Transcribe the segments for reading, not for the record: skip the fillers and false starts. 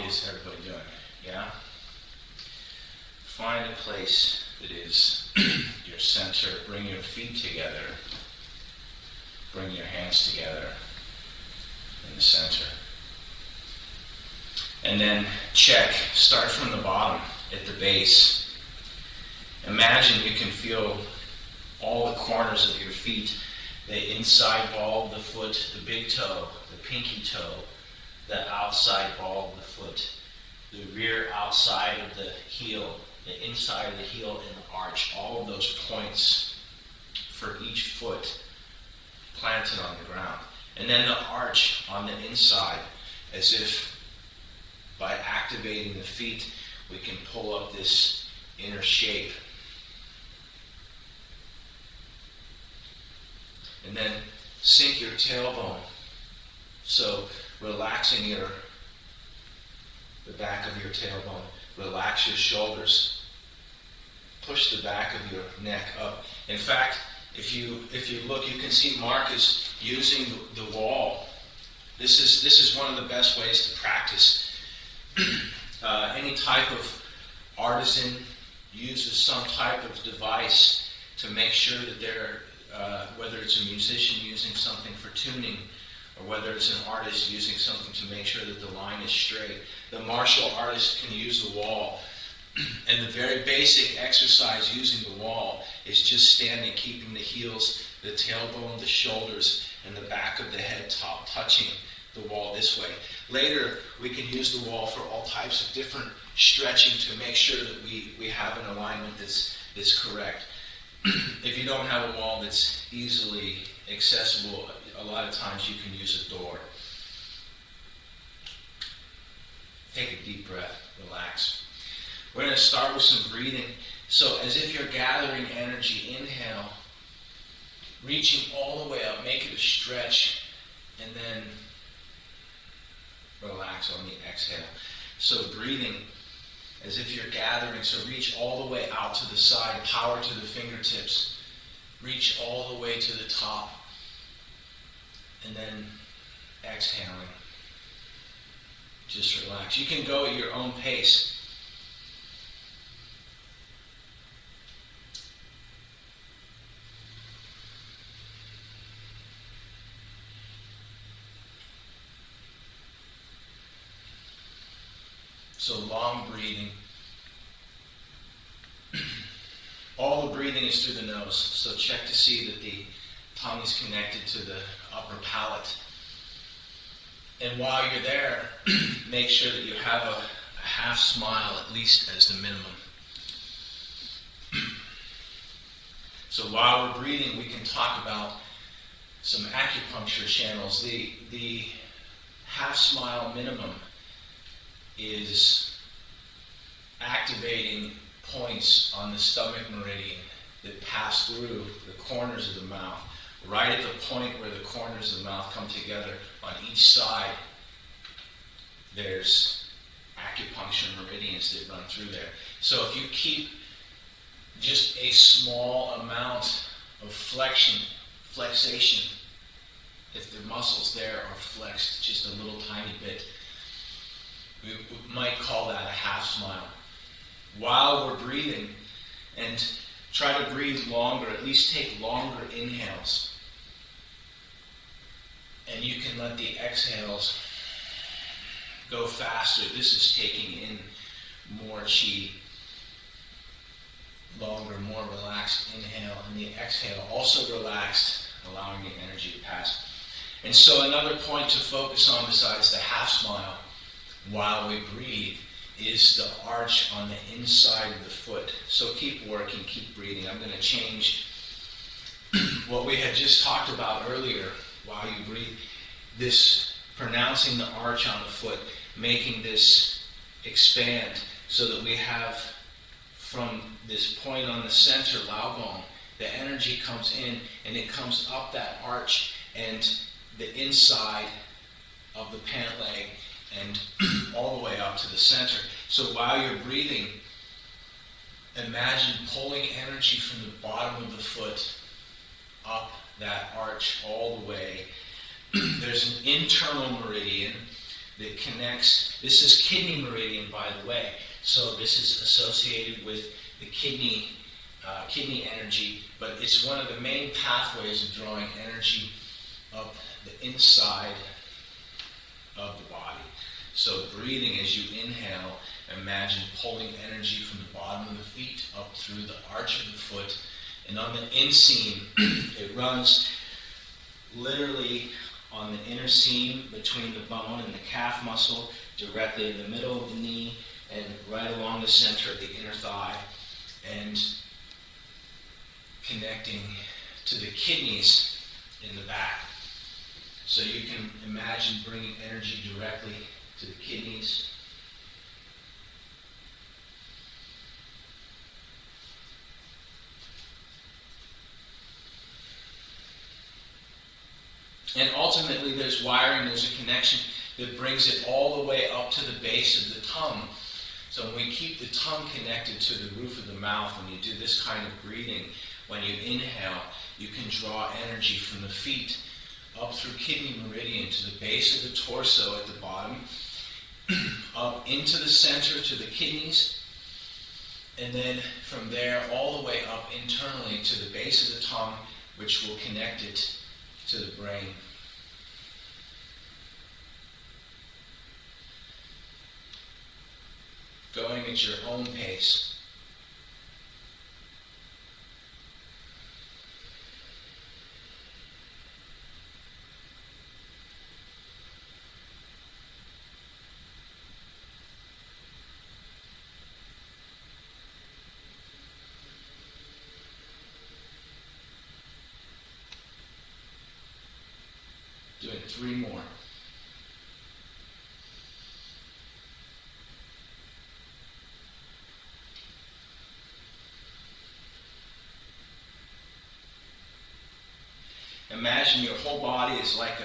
is everybody doing? Yeah? Find a place that is your center. Bring your feet together. Bring your hands together in the center. And then check. Start from the bottom at the base. Imagine you can feel all the corners of your feet. The inside ball of the foot, the big toe, the pinky toe, the outside ball of the foot, the rear outside of the heel, the inside of the heel and the arch, all of those points for each foot planted on the ground. And then the arch on the inside, as if by activating the feet, we can pull up this inner shape. And then sink your tailbone. So relaxing the back of your tailbone. Relax your shoulders. Push the back of your neck up. In fact, if you look, you can see Mark is using the wall. This is one of the best ways to practice. Any type of artisan uses some type of device to make sure that they're, whether it's a musician using something for tuning, or whether it's an artist using something to make sure that the line is straight. The martial artist can use the wall. And the very basic exercise using the wall is just standing, keeping the heels, the tailbone, the shoulders, and the back of the head top touching the wall this way. Later, we can use the wall for all types of different stretching to make sure that we have an alignment that's correct. If you don't have a wall that's easily accessible, a lot of times you can use a door. Take a deep breath, relax. We're going to start with some breathing. So as if you're gathering energy, inhale, reaching all the way up, make it a stretch, and then relax on the exhale. So breathing as if you're gathering, so reach all the way out to the side, power to the fingertips, reach all the way to the top, and then exhaling. Just relax. You can go at your own pace. So long breathing. All the breathing is through the nose. So check to see that the tongue is connected to the upper palate. And while you're there, make sure that you have a half smile at least as the minimum. So while we're breathing, we can talk about some acupuncture channels. The half smile minimum is activating points on the stomach meridian that pass through the corners of the mouth. Right at the point where the corners of the mouth come together, on each side, there's acupuncture meridians that run through there. So if you keep just a small amount of flexation, if the muscles there are flexed just a little tiny bit, we might call that a half smile. While we're breathing, and try to breathe longer, at least take longer inhales. And you can let the exhales go faster. This is taking in more chi. Longer, more relaxed inhale, and the exhale also relaxed, allowing the energy to pass. And so another point to focus on besides the half smile while we breathe is the arch on the inside of the foot. So keep working, keep breathing. I'm going to change what we had just talked about earlier while you breathe. This pronouncing the arch on the foot, making this expand so that we have from this point on the center lao bone, the energy comes in and it comes up that arch and the inside of the pant leg and all the way up to the center. So while you're breathing, imagine pulling energy from the bottom of the foot up that arch all the way. There's an internal meridian that connects. This is kidney meridian, by the way. So this is associated with the kidney energy, but it's one of the main pathways of drawing energy up the inside of the body. So breathing as you inhale, imagine pulling energy from the bottom of the feet up through the arch of the foot, and on the inseam, it runs literally on the inner seam between the bone and the calf muscle, directly in the middle of the knee, and right along the center of the inner thigh, and connecting to the kidneys in the back. So you can imagine bringing energy directly to the kidneys. And ultimately there's wiring, there's a connection that brings it all the way up to the base of the tongue. So when we keep the tongue connected to the roof of the mouth, when you do this kind of breathing, when you inhale, you can draw energy from the feet up through kidney meridian to the base of the torso at the bottom, up into the center to the kidneys, and then from there all the way up internally to the base of the tongue, which will connect it to the brain. Going at your own pace. Doing 3 more. Imagine your whole body is like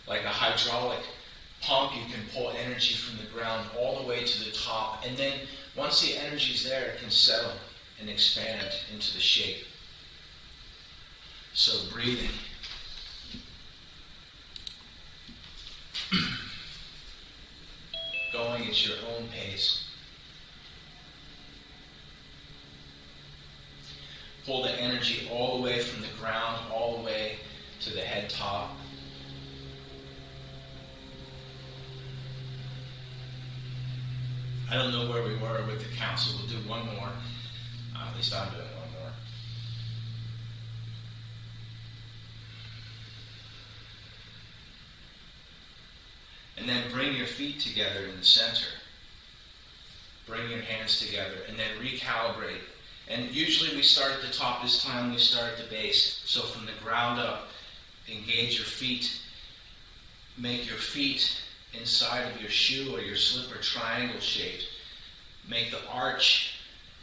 a hydraulic pump. You can pull energy from the ground all the way to the top, and then once the energy's there, it can settle and expand into the shape. So breathing. Going at your own pace. Pull the energy all the way from the ground, all the way to the head top. I don't know where we were with the count, so we'll do one more. At least I'm doing one more. And then bring your feet together in the center. Bring your hands together and then recalibrate. And usually we start at the top. This time we start at the base. So from the ground up, engage your feet. Make your feet inside of your shoe or your slipper triangle shaped. Make the arch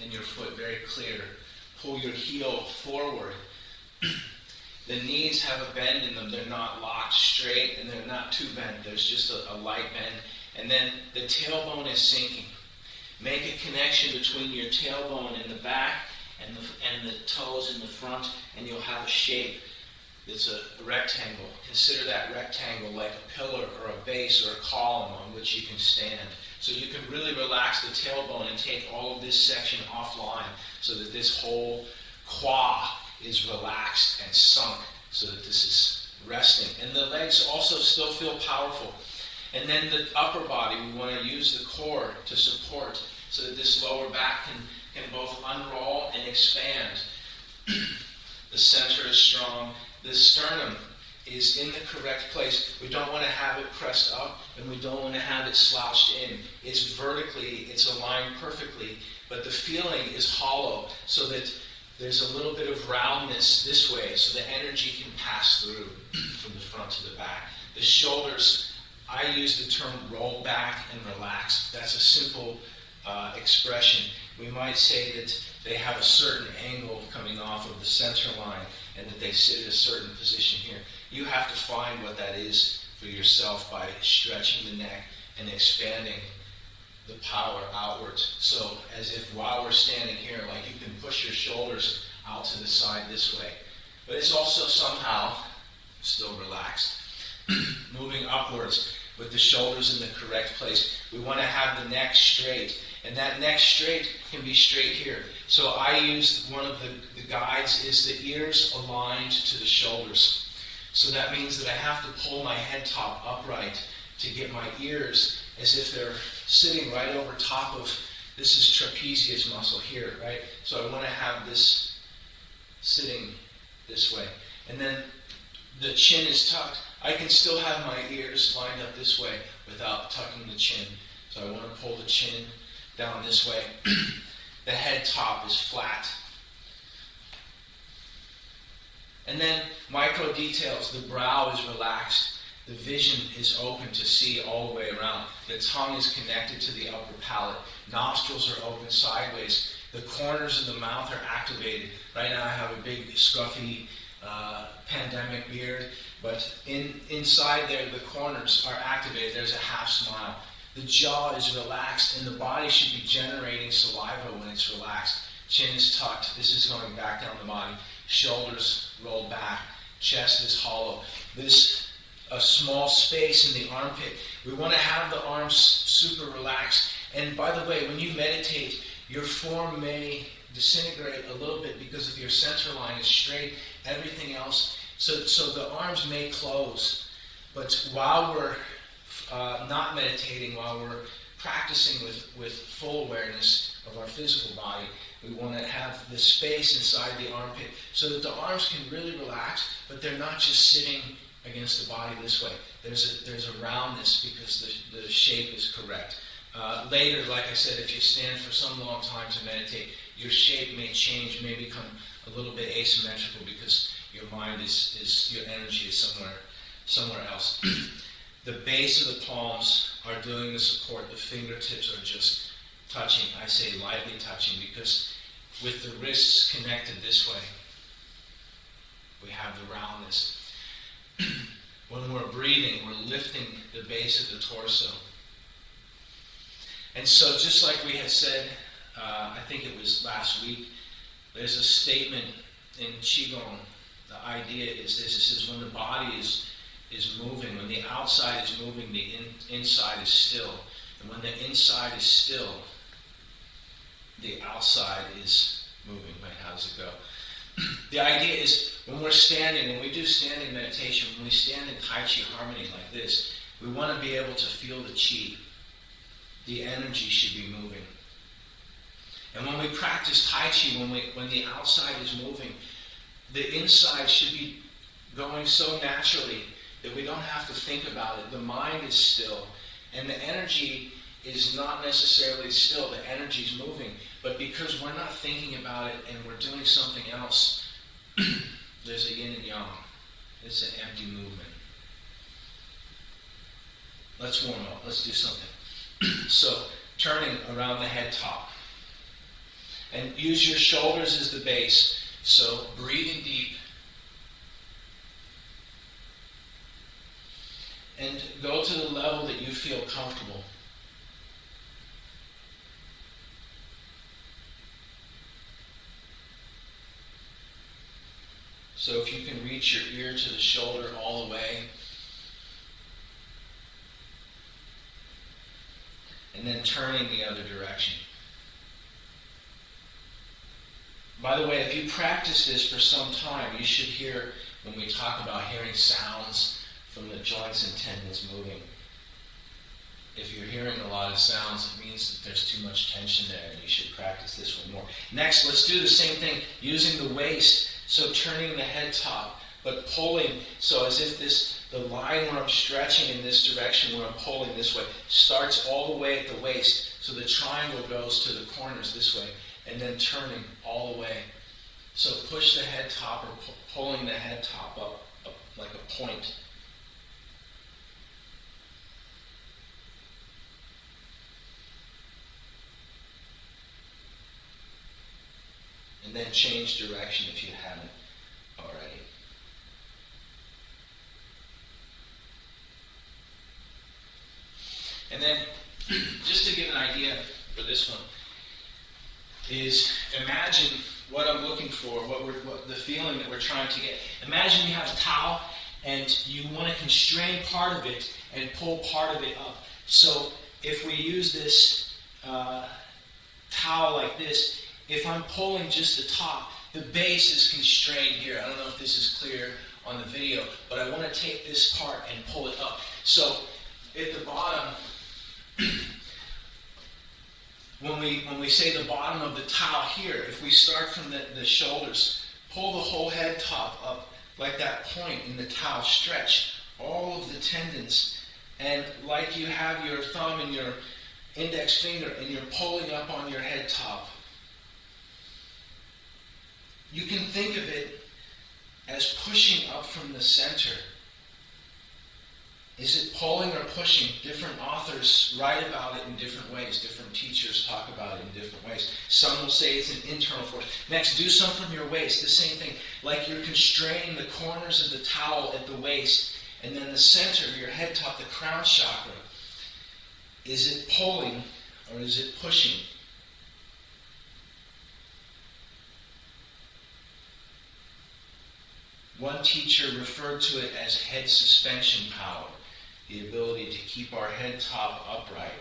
in your foot very clear. Pull your heel forward. The knees have a bend in them. They're not locked straight and they're not too bent. There's just a light bend. And then the tailbone is sinking. Make a connection between your tailbone in the back and the toes in the front, and you'll have a shape that's a rectangle. Consider that rectangle like a pillar or a base or a column on which you can stand. So you can really relax the tailbone and take all of this section offline so that this whole quad is relaxed and sunk so that this is resting. And the legs also still feel powerful. And then the upper body, we want to use the core to support so that this lower back can both unroll and expand. The center is strong. The sternum is in the correct place. We don't want to have it pressed up and we don't want to have it slouched in. It's vertically, it's aligned perfectly, but the feeling is hollow so that there's a little bit of roundness this way so the energy can pass through from the front to the back. The shoulders, I use the term roll back and relax. That's a simple expression. We might say that they have a certain angle coming off of the center line and that they sit at a certain position here. You have to find what that is for yourself by stretching the neck and expanding the power outwards. So as if while we're standing here, like you can push your shoulders out to the side this way. But it's also somehow still relaxed. Moving upwards, with the shoulders in the correct place. We want to have the neck straight. And that neck straight can be straight here. So I use one of the guides is the ears aligned to the shoulders. So that means that I have to pull my head top upright to get my ears as if they're sitting right over top of, this is trapezius muscle here, right? So I want to have this sitting this way. And then the chin is tucked. I can still have my ears lined up this way without tucking the chin. So I want to pull the chin down this way. The head top is flat. And then micro details. The brow is relaxed. The vision is open to see all the way around. The tongue is connected to the upper palate. Nostrils are open sideways. The corners of the mouth are activated. Right now I have a big scruffy pandemic beard, but inside there the corners are activated. There's a half smile. The jaw is relaxed, and the body should be generating saliva when it's relaxed. Chin is tucked. This is going back down the body. Shoulders roll back. Chest is hollow. There's a small space in the armpit. We want to have the arms super relaxed. And by the way, when you meditate, your form may disintegrate a little bit because if your center line is straight, everything else. So the arms may close. But while we're not meditating, while we're practicing with full awareness of our physical body, we want to have the space inside the armpit so that the arms can really relax, but they're not just sitting against the body this way. There's a roundness because the shape is correct. Later, like I said, if you stand for some long time to meditate, your shape may change, may become a little bit asymmetrical because your mind your energy is somewhere else. The base of the palms are doing the support. The fingertips are just touching. I say lightly touching because with the wrists connected this way, we have the roundness. When we're breathing, we're lifting the base of the torso. And so just like we had said, I think it was last week, there's a statement in Qigong. The idea is this. It says when the body is moving, when the outside is moving, the inside is still. And when the inside is still, the outside is moving. Right? How does it go? The idea is when we're standing, when we do standing meditation, when we stand in Tai Chi harmony like this, we want to be able to feel the Qi. The energy should be moving. And when we practice Tai Chi, when the outside is moving, the inside should be going so naturally that we don't have to think about it. The mind is still, and the energy is not necessarily still. The energy is moving, but because we're not thinking about it and we're doing something else, there's a yin and yang. It's an empty movement. Let's warm up. Let's do something. So, turning around the head top. And use your shoulders as the base. So, breathing deep. And go to the level that you feel comfortable. So if you can reach your ear to the shoulder all the way, and then turning the other direction. By the way, if you practice this for some time, you should hear, when we talk about hearing sounds from the joints and tendons moving. If you're hearing a lot of sounds, it means that there's too much tension there, and you should practice this one more. Next, let's do the same thing using the waist. So turning the head top, but pulling, so as if the line where I'm stretching in this direction, where I'm pulling this way, starts all the way at the waist. So the triangle goes to the corners this way, and then turning all the way. So push the head top, or pulling the head top up like a point. And then change direction if you haven't already. And then, just to give an idea for this one, is imagine what I'm looking for, what the feeling that we're trying to get. Imagine you have a towel and you want to constrain part of it and pull part of it up. So if we use this towel like this, if I'm pulling just the top, the base is constrained here. I don't know if this is clear on the video, but I want to take this part and pull it up. So at the bottom, when we say the bottom of the towel here, if we start from the shoulders, pull the whole head top up like that point in the towel, stretch all of the tendons, and like you have your thumb and your index finger and you're pulling up on your head top. You can think of it as pushing up from the center. Is it pulling or pushing? Different authors write about it in different ways. Different teachers talk about it in different ways. Some will say it's an internal force. Next, do some from your waist. The same thing. Like you're constraining the corners of the towel at the waist, and then the center, your head top, the crown chakra. Is it pulling or is it pushing? One teacher referred to it as head suspension power, the ability to keep our head top upright.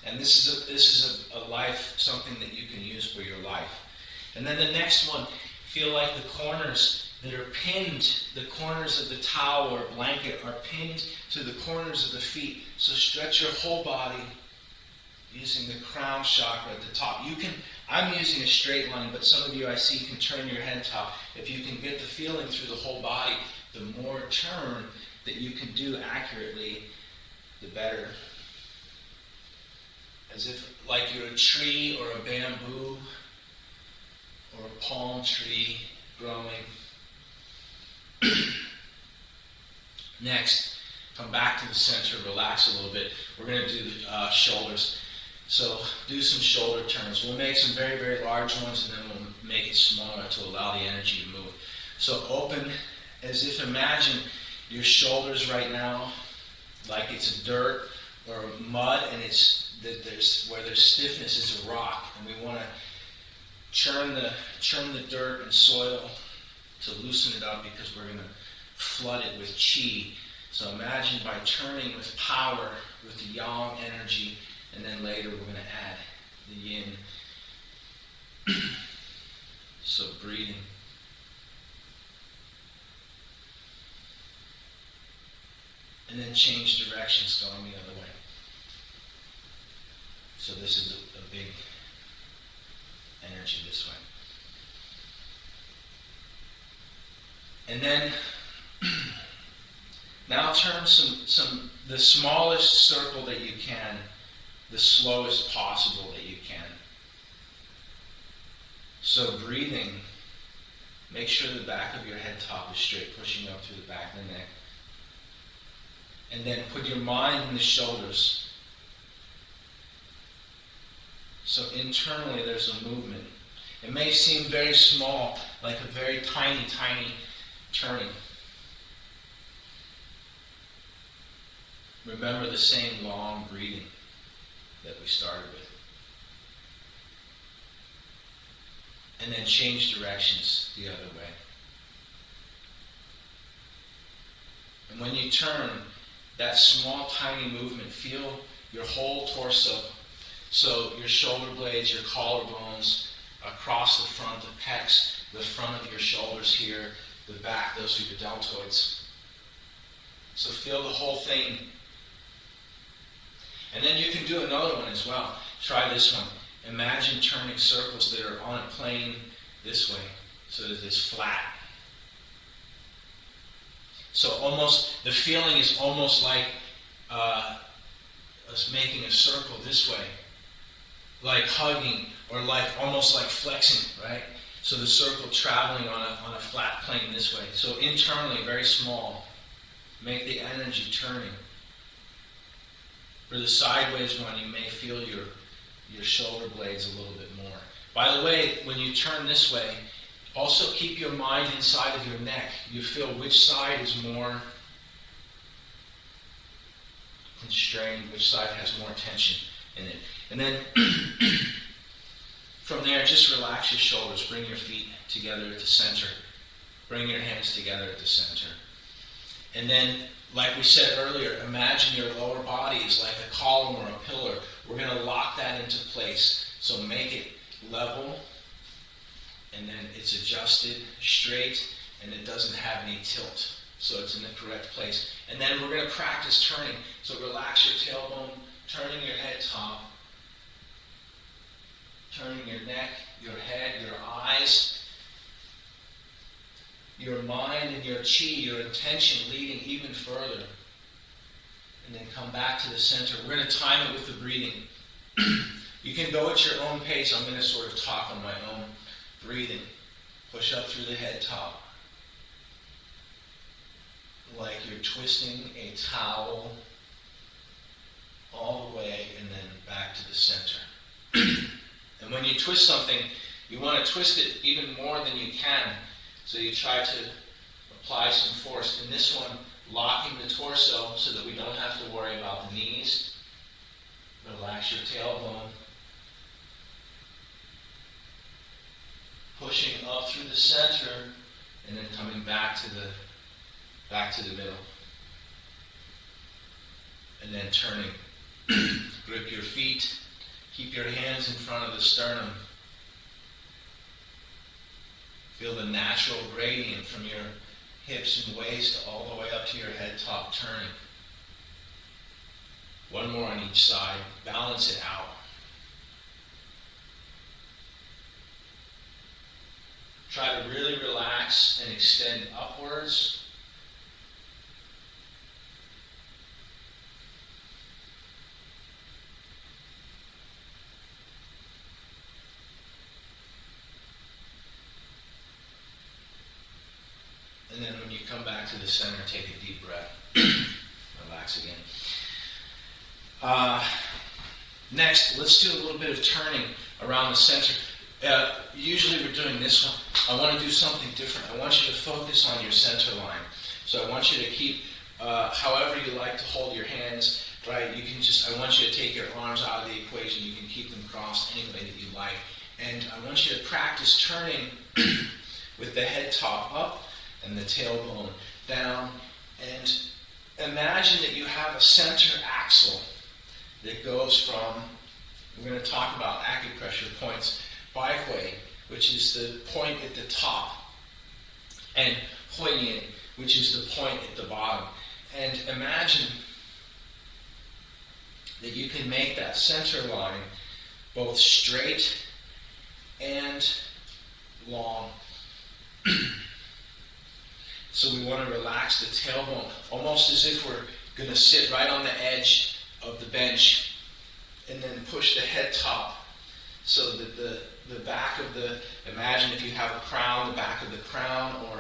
And this is a life, something that you can use for your life. And then the next one, feel like the corners that are pinned, the corners of the towel or blanket are pinned to the corners of the feet. So stretch your whole body using the crown chakra at the top. I'm using a straight line, but some of you I see can turn your head top. If you can get the feeling through the whole body, the more turn that you can do accurately, the better. As if like you're a tree or a bamboo or a palm tree growing. Next, come back to the center, relax a little bit. We're going to do shoulders. So do some shoulder turns. We'll make some very, very large ones, and then we'll make it smaller to allow the energy to move. So open as if imagine your shoulders right now like it's dirt or mud, and it's that where there's stiffness is a rock, and we want to churn the dirt and soil to loosen it up, because we're going to flood it with chi. So imagine by turning with power, with the yang energy, and then later we're going to add the yin. So breathing. And then change directions, going the other way. So this is a big energy this way. And then now turn the smallest circle that you can, the slowest possible that you can. So breathing, make sure the back of your head top is straight, pushing up through the back of the neck. And then put your mind in the shoulders. So internally there's a movement. It may seem very small, like a very tiny, tiny turning. Remember the same long breathing that we started with. And then change directions the other way. And when you turn, that small, tiny movement, feel your whole torso. So your shoulder blades, your collarbones, across the front, the pecs, the front of your shoulders here, the back, those are your deltoids. So feel the whole thing. And then you can do another one as well. Try this one. Imagine turning circles that are on a plane this way, so that it's flat. So almost, the feeling is almost like us making a circle this way, like hugging, or like almost like flexing, right? So the circle traveling on a flat plane this way. So internally, very small. Make the energy turning. For the sideways one, you may feel your shoulder blades a little bit more. By the way, when you turn this way, also keep your mind inside of your neck. You feel which side is more constrained, which side has more tension in it. And then from there, just relax your shoulders. Bring your feet together at the center. Bring your hands together at the center. And then, like we said earlier, imagine your lower body is like a column or a pillar. We're going to lock that into place. So make it level, and then it's adjusted straight, and it doesn't have any tilt. So it's in the correct place. And then we're going to practice turning. So relax your tailbone, turning your head top, turning your neck, your head, your eyes, your mind and your chi, your intention leading even further. And then come back to the center. We're going to time it with the breathing. You can go at your own pace. I'm going to sort of talk on my own breathing. Push up through the head top. Like you're twisting a towel all the way and then back to the center. And when you twist something, you want to twist it even more than you can. So you try to apply some force. In this one, locking the torso so that we don't have to worry about the knees. Relax your tailbone. Pushing up through the center and then coming back to the middle. And then turning. Grip your feet. Keep your hands in front of the sternum. Feel the natural gradient from your hips and waist all the way up to your head top, turning. One more on each side. Balance it out. Try to really relax and extend upwards. And then when you come back to the center, take a deep breath. Relax again. Next, let's do a little bit of turning around the center. Usually we're doing this one. I want to do something different. I want you to focus on your center line. So I want you to keep, however you like to hold your hands, right? You can just, I want you to take your arms out of the equation. You can keep them crossed any way that you like. And I want you to practice turning with the head top up and the tailbone down. And imagine that you have a center axle that goes from, we're going to talk about acupressure points, Baihui, which is the point at the top, and Huiyin, which is the point at the bottom. And imagine that you can make that center line both straight and long. So we want to relax the tailbone, almost as if we're going to sit right on the edge of the bench, and then push the head top so that the back of the, imagine if you have a crown, the back of the crown, or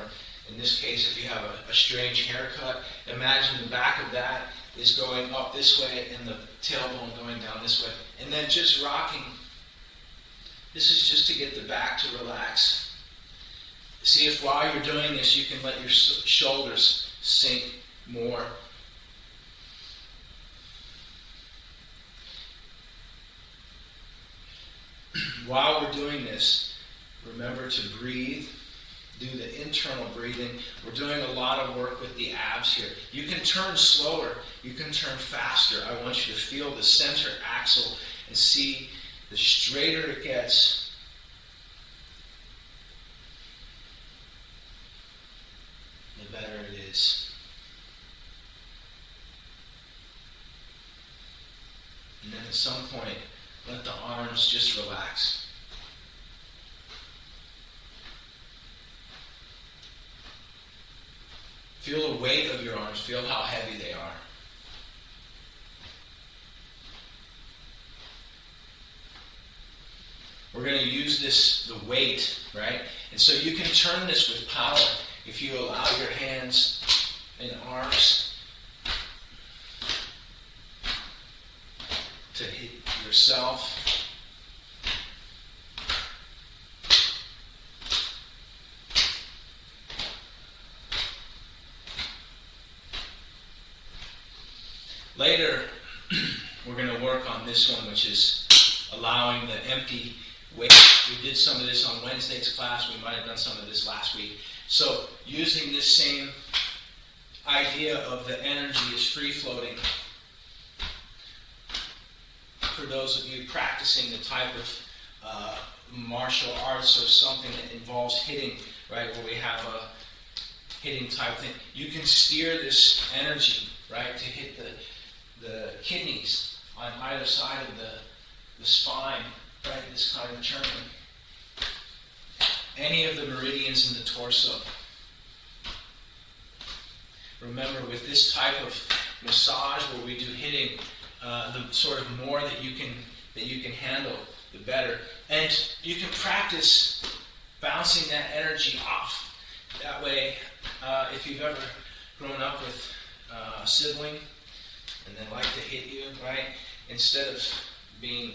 in this case if you have a strange haircut, imagine the back of that is going up this way and the tailbone going down this way. And then just rocking. This is just to get the back to relax. See if while you're doing this you can let your shoulders sink more. While we're doing this, remember to breathe. Do the internal breathing. We're doing a lot of work with the abs here. You can turn slower. You can turn faster. I want you to feel the center axle and see the straighter it gets, the better it is. And then at some point, let the arms just relax. Feel the weight of your arms. Feel how heavy they are. We're going to use this, the weight, right? And so you can turn this with power if you allow your hands and arms to hit yourself. Later, we're going to work on this one, which is allowing the empty weight. We did some of this on Wednesday's class. We might have done some of this last week. So using this same idea of the energy is free-floating. For those of you practicing the type of martial arts or something that involves hitting, right, where we have a hitting type thing, you can steer this energy, right, to hit the kidneys on either side of the spine, right, this kind of turning. Any of the meridians in the torso. Remember, with this type of massage where we do hitting, the sort of more that you can handle, the better. And you can practice bouncing that energy off. That way, if you've ever grown up with a sibling and they like to hit you, right, instead of being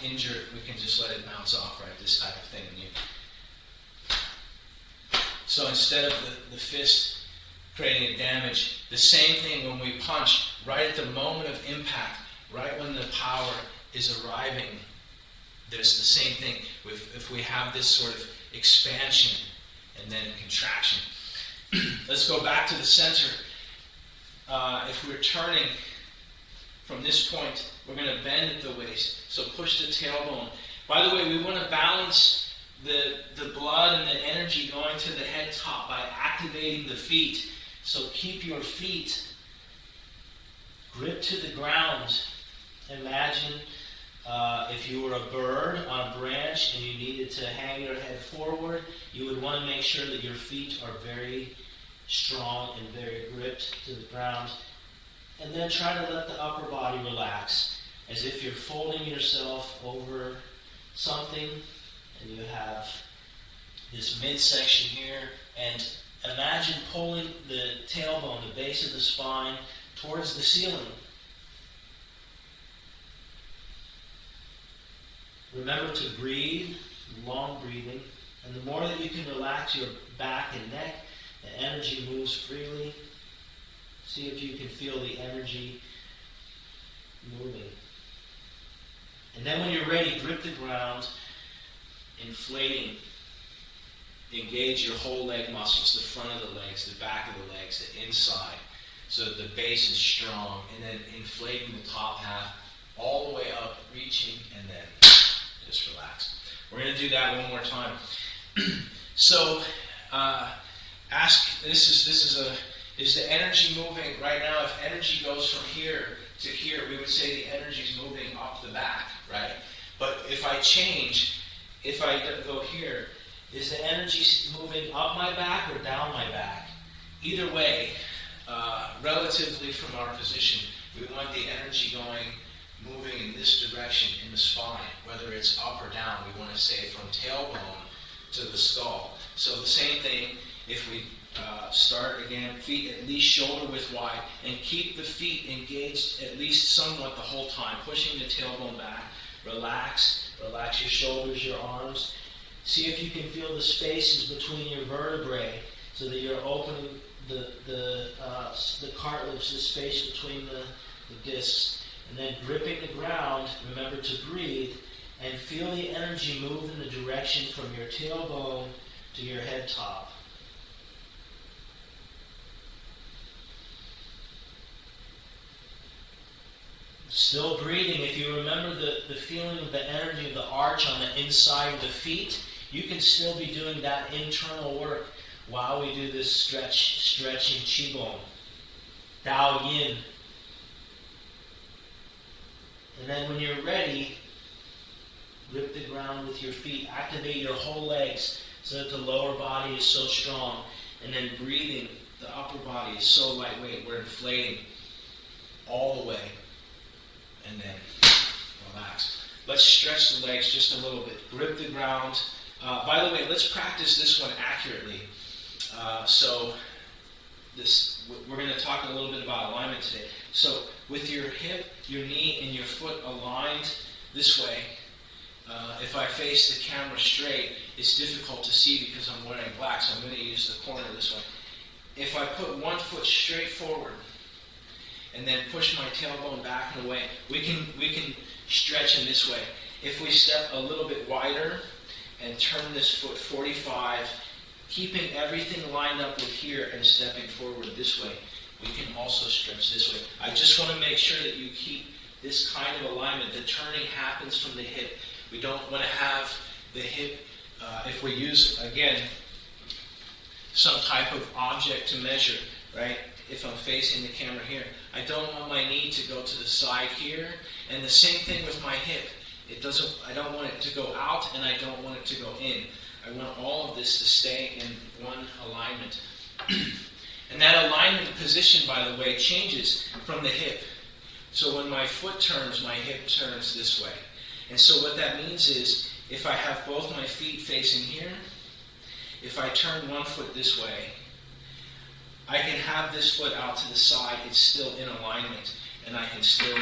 injured, we can just let it bounce off, right, this type of thing. So instead of the fist creating a damage, the same thing when we punch, right at the moment of impact, right when the power is arriving, there's the same thing. If we have this sort of expansion and then contraction. Let's go back to the center. If we're turning from this point, we're going to bend at the waist. So push the tailbone. By the way, we want to balance the blood and the energy going to the head top by activating the feet. So keep your feet gripped to the ground. Imagine if you were a bird on a branch and you needed to hang your head forward, you would want to make sure that your feet are very strong and very gripped to the ground. And then try to let the upper body relax, as if you're folding yourself over something and you have this midsection here. And imagine pulling the tailbone, the base of the spine, towards the ceiling. Remember to breathe, long breathing. And the more that you can relax your back and neck, the energy moves freely. See if you can feel the energy moving. And then when you're ready, grip the ground, inflating. Engage your whole leg muscles, the front of the legs, the back of the legs, the inside, so that the base is strong. And then inflating the top half all the way up, reaching, and then just relax. We're going to do that one more time. So, ask. Is the energy moving right now? If energy goes from here to here, we would say the energy is moving up the back, right? But if I change, if I go here, is the energy moving up my back or down my back? Either way, relatively from our position, we want the energy moving in this direction in the spine. Whether it's up or down, we want to say from tailbone to the skull. So the same thing, if we start again, feet at least shoulder width wide, and keep the feet engaged at least somewhat the whole time, pushing the tailbone back. Relax your shoulders, your arms. See if you can feel the spaces between your vertebrae, so that you're opening the cartilage, the space between the discs. And then gripping the ground, remember to breathe, and feel the energy move in the direction from your tailbone to your head top. Still breathing. If you remember the feeling of the energy of the arch on the inside of the feet, you can still be doing that internal work while we do this stretching Qigong. Dao Yin. And then when you're ready, grip the ground with your feet. Activate your whole legs so that the lower body is so strong. And then breathing, the upper body is so lightweight. We're inflating all the way. And then relax. Let's stretch the legs just a little bit. Grip the ground. By the way, let's practice this one accurately. We're going to talk a little bit about alignment today. So with your hip, your knee, and your foot aligned this way, if I face the camera straight, it's difficult to see because I'm wearing black, so I'm going to use the corner this way. If I put one foot straight forward, and then push my tailbone back and away, we can stretch in this way. If we step a little bit wider and turn this foot 45, keeping everything lined up with here and stepping forward this way. We can also stretch this way. I just want to make sure that you keep this kind of alignment. The turning happens from the hip. We don't want to have the hip, if we use, again, some type of object to measure, right? If I'm facing the camera here, I don't want my knee to go to the side here, and the same thing with my hip. I don't want it to go out, and I don't want it to go in. I want all of this to stay in one alignment. And that alignment position, by the way, changes from the hip. So when my foot turns, my hip turns this way. And so what that means is, if I have both my feet facing here, if I turn one foot this way, I can have this foot out to the side. It's still in alignment, and I can still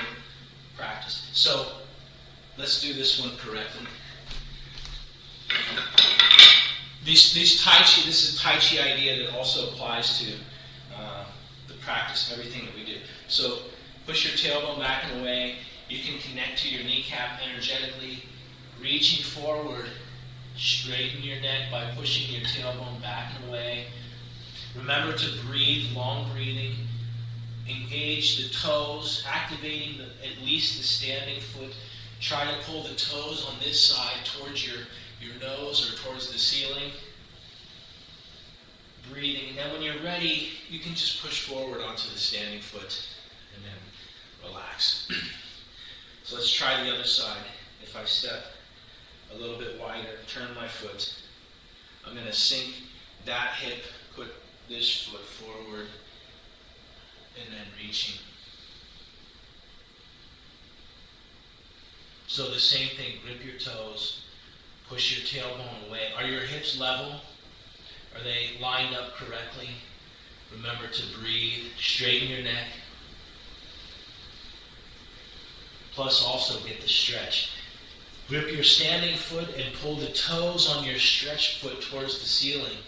practice. So let's do this one correctly. These Tai Chi, this is a Tai Chi idea that also applies to the practice, everything that we do. So push your tailbone back and away. You can connect to your kneecap energetically, reaching forward. Straighten your neck by pushing your tailbone back and away. Remember to breathe, long breathing. Engage the toes, activating at least the standing foot. Try to pull the toes on this side towards your nose or towards the ceiling. Breathing. And then when you're ready, you can just push forward onto the standing foot and then relax. So let's try the other side. If I step a little bit wider, turn my foot, I'm going to sink that hip, put this foot forward, and then reaching. So the same thing, grip your toes, push your tailbone away. Are your hips level? Are they lined up correctly? Remember to breathe, straighten your neck. Plus also get the stretch. Grip your standing foot and pull the toes on your stretched foot towards the ceiling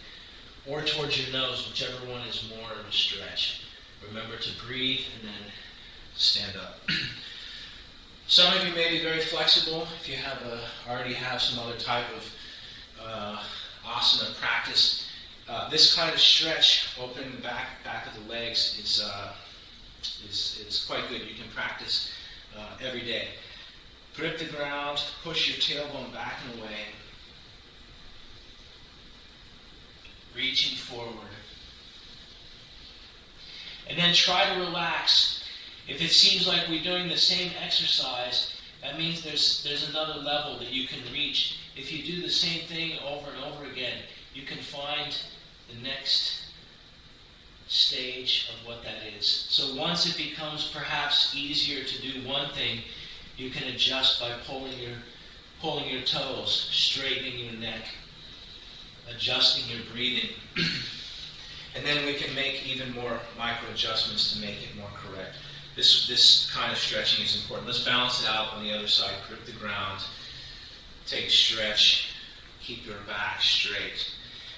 or towards your nose, whichever one is more of a stretch. Remember to breathe and then stand up. Some of you may be very flexible if you already have some other type of asana practice. This kind of stretch, opening the back of the legs, is quite good. You can practice every day. Grip the ground, push your tailbone back and away. Reaching forward. And then try to relax. If it seems like we're doing the same exercise, that means there's another level that you can reach. If you do the same thing over and over again, you can find the next stage of what that is. So once it becomes perhaps easier to do one thing, you can adjust by pulling your toes, straightening your neck, adjusting your breathing. And then we can make even more micro adjustments to make it more correct. This kind of stretching is important. Let's balance it out on the other side. Grip the ground. Take a stretch. Keep your back straight.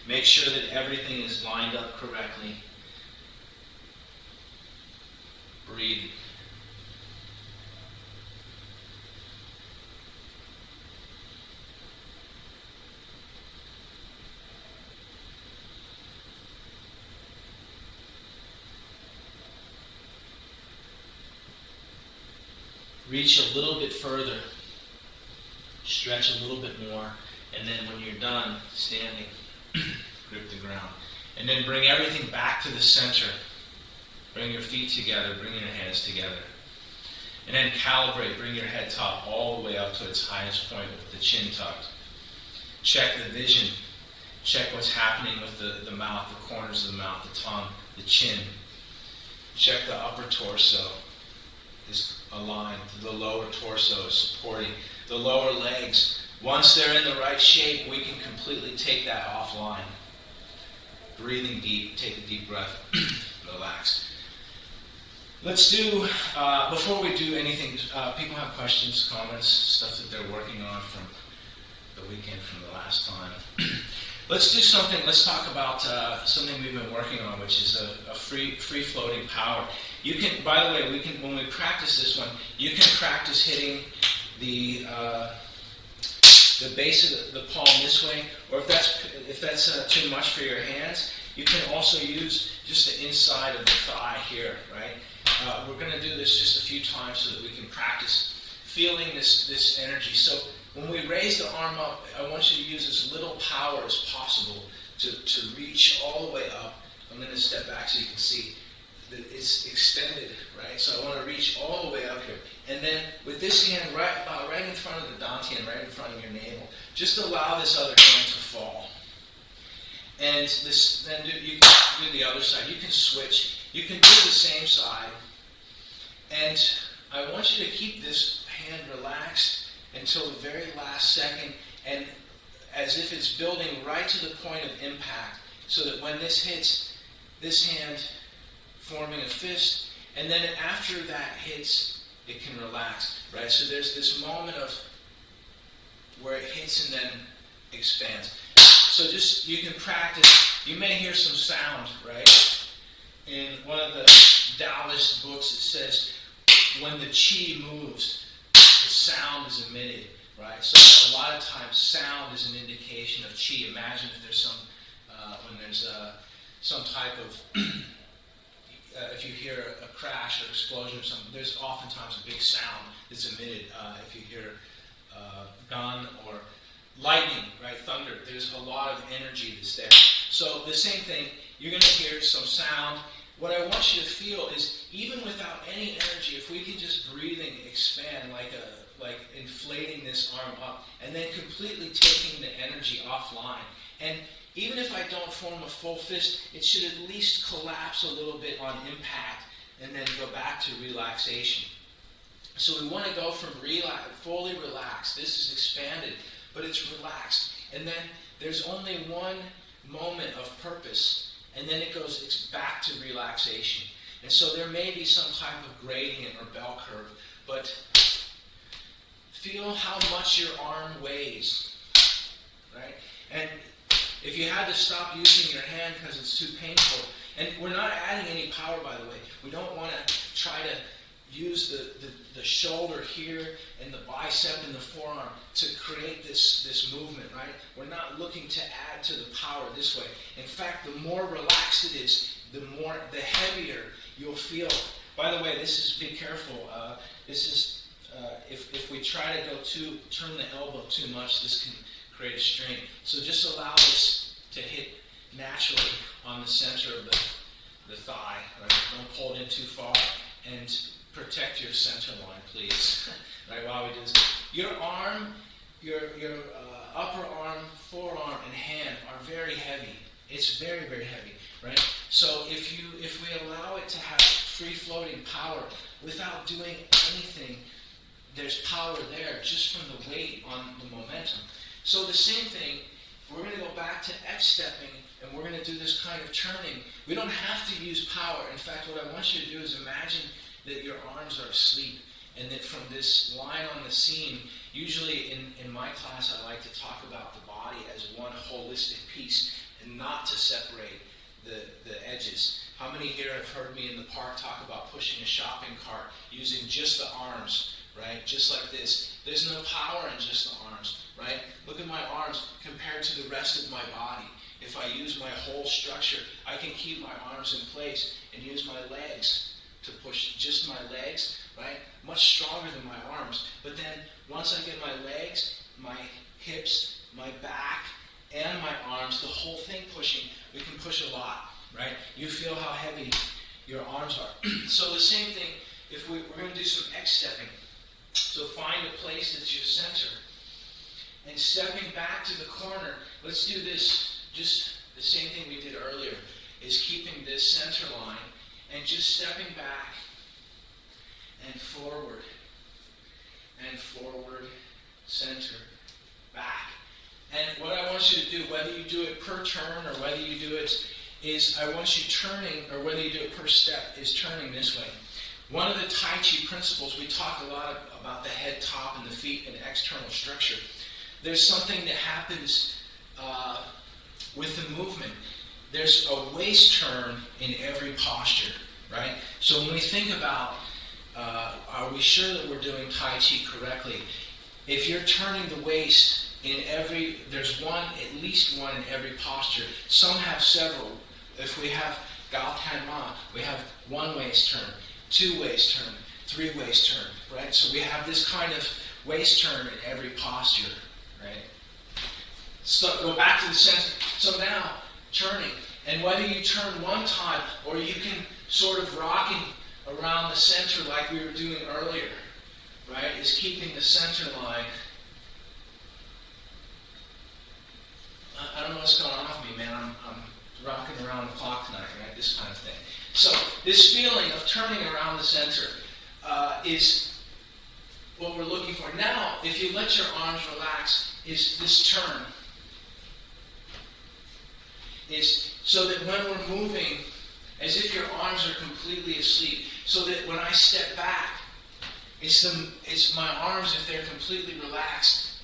Make sure that everything is lined up correctly. Breathe. Reach a little bit further, stretch a little bit more, and then when you're done standing, grip the ground. And then bring everything back to the center. Bring your feet together, bring your hands together. And then calibrate, bring your head top all the way up to its highest point with the chin tucked. Check the vision. Check what's happening with the mouth, the corners of the mouth, the tongue, the chin. Check the upper torso is aligned. The lower torso is supporting the lower legs. Once they're in the right shape, we can completely take that offline. Breathing deep, take a deep breath, relax. Let's do, before we do anything, people have questions, comments, stuff that they're working on from the weekend from the last time. Let's do something, let's talk about something we've been working on, which is a free-floating power. You can, by the way, when we practice this one, you can practice hitting the the base of the palm this way, or if that's too much for your hands, you can also use just the inside of the thigh here, right? We're going to do this just a few times so that we can practice feeling this energy. So when we raise the arm up, I want you to use as little power as possible to reach all the way up. I'm going to step back so you can see that it's extended, right? So I want to reach all the way up here. And then with this hand right in front of the dantian, right in front of your navel, just allow this other hand to fall. And then you can do the other side. You can switch. You can do the same side. And I want you to keep this hand relaxed until the very last second, and as if it's building right to the point of impact, so that when this hits, this hand forming a fist, and then after that hits, it can relax, right? So there's this moment of where it hits and then expands. So just, you can practice. You may hear some sound, right? In one of the Taoist books, it says, when the chi moves, the sound is emitted, right? So a lot of times, sound is an indication of chi. Imagine if there's some type of, if you hear a crash or explosion or something, there's oftentimes a big sound that's emitted. If you hear gun or lightning, right, thunder, there's a lot of energy that's there. So the same thing, you're going to hear some sound. What I want you to feel is, even without any energy, if we can just breathing expand like inflating this arm up, and then completely taking the energy offline. And even if I don't form a full fist, it should at least collapse a little bit on impact, and then go back to relaxation. So we want to go from fully relaxed. This is expanded, but it's relaxed. And then there's only one moment of purpose, and then it goes back to relaxation. And so there may be some type of gradient or bell curve, but feel how much your arm weighs, right? And if you had to stop using your hand because it's too painful, and we're not adding any power, by the way. We don't want to try to use the shoulder here and the bicep and the forearm to create this movement, right? We're not looking to add to the power this way. In fact, the more relaxed it is, the heavier you'll feel. By the way, be careful. If we try to turn the elbow too much, this can create a strain. So just allow this to hit naturally on the center of the thigh. Right? Don't pull it in too far, and protect your center line, please. Right, while we do this, your arm, your upper arm, forearm, and hand are very heavy. It's very, very heavy, right? So if we allow it to have free-floating power without doing anything, there's power there just from the weight on the momentum. So the same thing, we're going to go back to X-stepping, and we're going to do this kind of turning. We don't have to use power. In fact, what I want you to do is imagine that your arms are asleep, and that from this line on the seam, usually in my class I like to talk about the body as one holistic piece and not to separate the edges. How many here have heard me in the park talk about pushing a shopping cart using just the arms, right? Just like this. There's no power in just the arms, right? Look at my arms compared to the rest of my body. If I use my whole structure, I can keep my arms in place and use my legs to push just my legs, right? Much stronger than my arms. But then once I get my legs, my hips, my back, and my arms, the whole thing pushing, we can push a lot, right? You feel how heavy your arms are. So the same thing, if we're going to do some X-stepping. So find a place that's your center. And stepping back to the corner, let's do this, just the same thing we did earlier, is keeping this center line and just stepping back and forward, center, back. And what I want you to do, whether you do it per turn or whether you do it is, I want you turning, or whether you do it per step, is turning this way. One of the Tai Chi principles, we talk a lot about the head, top, and the feet and external structure. There's something that happens with the movement. There's a waist turn in every posture, right? So when we think about, are we sure that we're doing Tai Chi correctly? If you're turning the waist there's one, at least one in every posture. Some have several. If we have Gao Tan Ma, we have one waist turn, two waist turn, three waist turn, right? So we have this kind of waist turn in every posture, right? So go back to the center. So now, turning. And whether you turn one time or you can sort of rocking around the center like we were doing earlier, right, is keeping the center line. I don't know what's going on with me, man. I'm rocking around the clock tonight, right? This kind of thing. So this feeling of turning around the center is what we're looking for. Now, if you let your arms relax, is this turn. Is so that when we're moving, as if your arms are completely asleep, so that when I step back, it's my arms, if they're completely relaxed,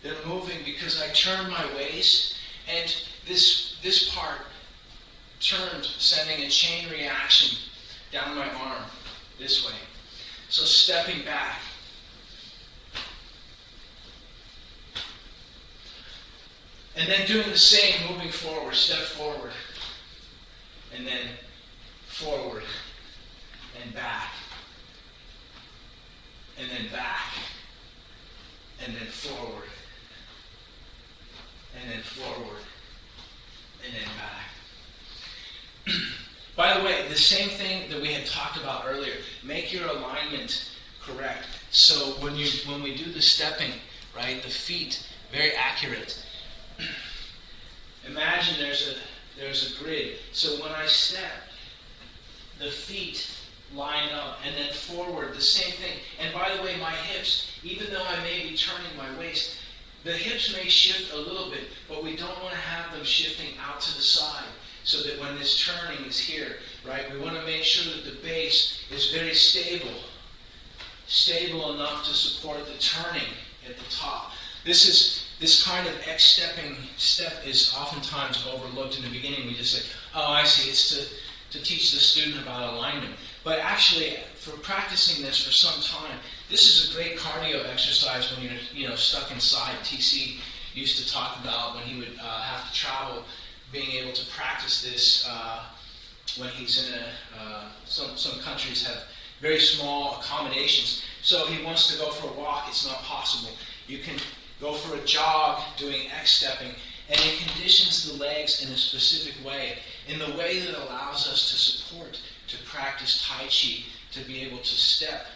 they're moving because I turn my waist, and this part turned, sending a chain reaction down my arm this way. So stepping back. And then doing the same, moving forward, step forward, and then forward, and back, and then back, and then forward, and then forward, and then back. By the way, the same thing that we had talked about earlier, make your alignment correct. So when we do the stepping, right, the feet, very accurate. Imagine there's a grid. So when I step, the feet line up, and then forward, the same thing. And by the way, my hips, even though I may be turning my waist, the hips may shift a little bit, but we don't want to have them shifting out to the side, so that when this turning is here, right, we want to make sure that the base is very stable enough to support the turning at the top. This kind of X-stepping step is oftentimes overlooked in the beginning. We just say, oh, I see, it's to teach the student about alignment. But actually, for practicing this for some time, this is a great cardio exercise when you're stuck inside. TC used to talk about when he would have to travel, being able to practice this when he's in some countries have very small accommodations. So he wants to go for a walk, it's not possible. You can go for a jog doing X-stepping, and it conditions the legs in a specific way, in the way that allows us to support, to practice Tai Chi, to be able to step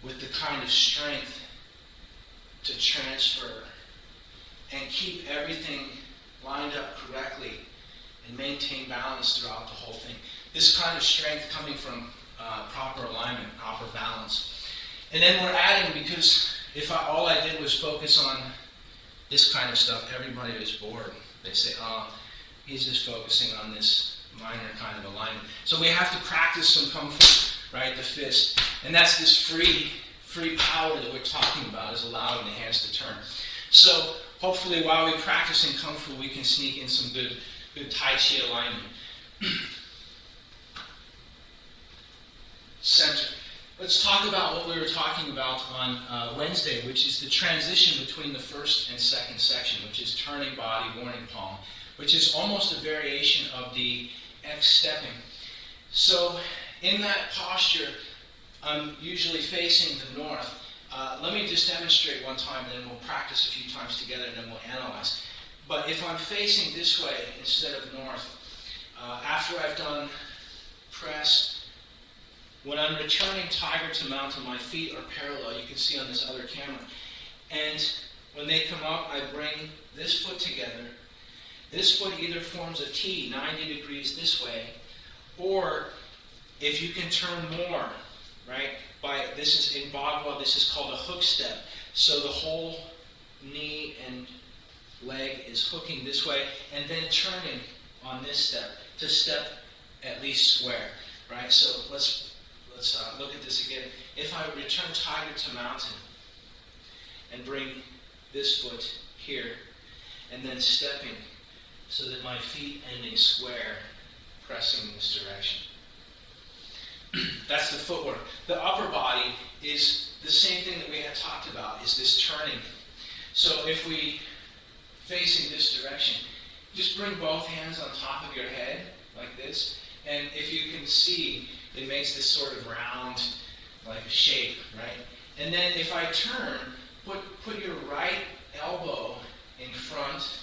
with the kind of strength to transfer and keep everything lined up correctly and maintain balance throughout the whole thing. This kind of strength coming from proper alignment, proper balance. And then we're adding, because if all I did was focus on this kind of stuff, everybody was bored. They say, oh, he's just focusing on this minor kind of alignment. So we have to practice some Kung Fu, right, the fist. And that's this free power that we're talking about, is allowing the hands to turn. So hopefully while we're practicing Kung Fu, we can sneak in some good Tai Chi alignment. Center. Let's talk about what we were talking about on Wednesday, which is the transition between the first and second section, which is turning body, warning palm, which is almost a variation of the X-stepping. So in that posture, I'm usually facing the north. Let me just demonstrate one time, and then we'll practice a few times together, and then we'll analyze. But if I'm facing this way instead of north, after I've done press, when I'm returning tiger to mountain, my feet are parallel. You can see on this other camera. And when they come up, I bring this foot together. This foot either forms a T, 90 degrees this way, or if you can turn more, right? This is in Bagua, this is called a hook step. So the whole knee and leg is hooking this way, and then turning on this step to step at least square, right? So let's look at this again. If I return tiger to mountain and bring this foot here, and then stepping so that my feet ending square, pressing in this direction. That's the footwork. The upper body is the same thing that we had talked about, is this turning. So if we facing this direction, just bring both hands on top of your head like this. And if you can see, it makes this sort of round, like a shape, right? And then if I turn, put your right elbow in front.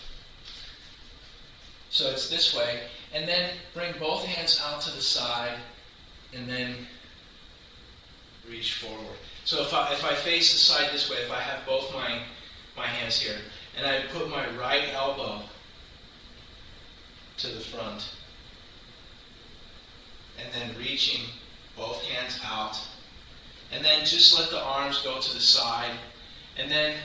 So it's this way. And then bring both hands out to the side and then reach forward. So if I face the side this way, if I have both my hands here, and I put my right elbow to the front, and then reaching both hands out, and then just let the arms go to the side, and then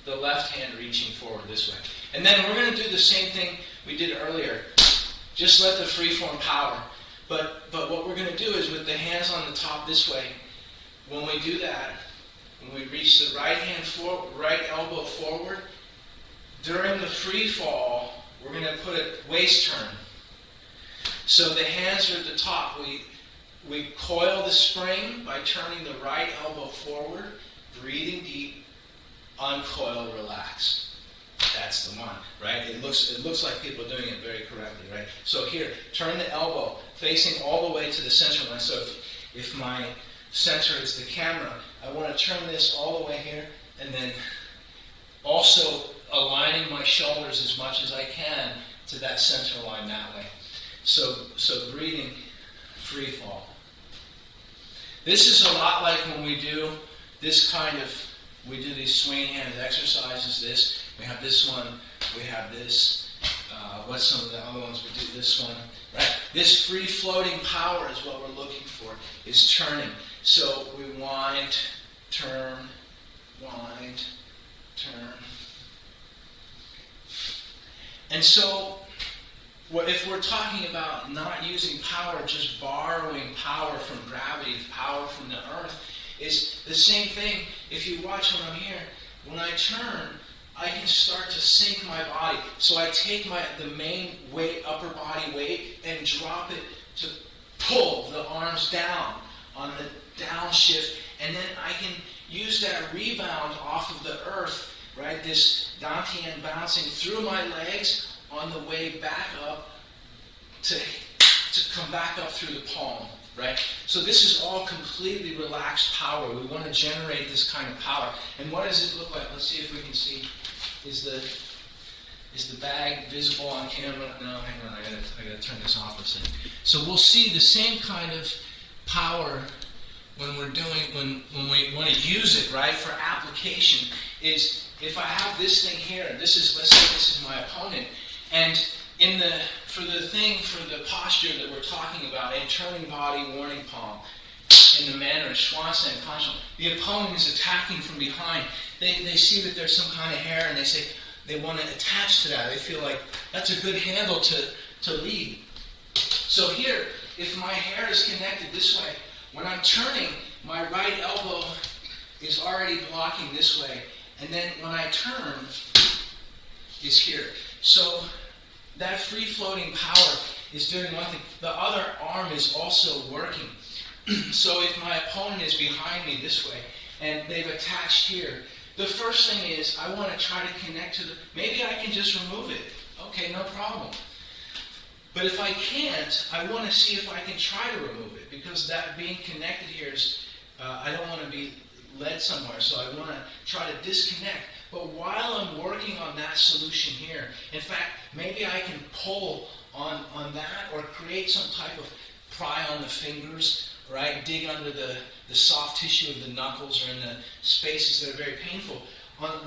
the left hand reaching forward this way. And then we're going to do the same thing we did earlier. Just let the freeform power. But what we're going to do is with the hands on the top this way, when we do that, when we reach the right elbow forward, during the free fall, we're going to put a waist turn. So the hands are at the top. We coil the spring by turning the right elbow forward, breathing deep, uncoil, relax. That's the one, right? It looks like people are doing it very correctly, right? So here, turn the elbow facing all the way to the center line. So if my center is the camera, I want to turn this all the way here, and then also aligning my shoulders as much as I can to that center line that way. So breathing, free fall. This is a lot like when we do this we do these swing hand exercises. We have this one, we have this. What's some of the other ones? We do this one, right? This free floating power is what we're looking for, is turning. So we wind, turn, turn. And so, if we're talking about not using power, just borrowing power from gravity, power from the earth, is the same thing. If you watch when I'm here, when I turn, I can start to sink my body. So I take the main weight, upper body weight, and drop it to pull the arms down on the downshift, and then I can use that rebound off of the earth, right? This dantian bouncing through my legs on the way back up to come back up through the palm, right? So this is all completely relaxed power. We want to generate this kind of power. And what does it look like? Let's see if we can see. Is the bag visible on camera? No, hang on. I gotta turn this off a second. So we'll see the same kind of power when we want to use it, right, for application. Is if I have this thing here, let's say this is my opponent, and for the posture that we're talking about, a turning body, warning palm, in the manner of Swanson and Pancho, the opponent is attacking from behind. They see that there's some kind of hair, and they want to attach to that. They feel like that's a good handle to lead. So here, if my hair is connected this way, when I'm turning, my right elbow is already blocking this way, and then when I turn, is here. So that free-floating power is doing one thing. The other arm is also working. So if my opponent is behind me this way, and they've attached here, the first thing is I want to try to connect to maybe I can just remove it. Okay, no problem. But if I can't, I want to see if I can try to remove it, because that being connected here is, I don't want to be led somewhere, so I want to try to disconnect. But while I'm working on that solution here, in fact, maybe I can pull on that or create some type of pry on the fingers, right? Dig under the soft tissue of the knuckles or in the spaces that are very painful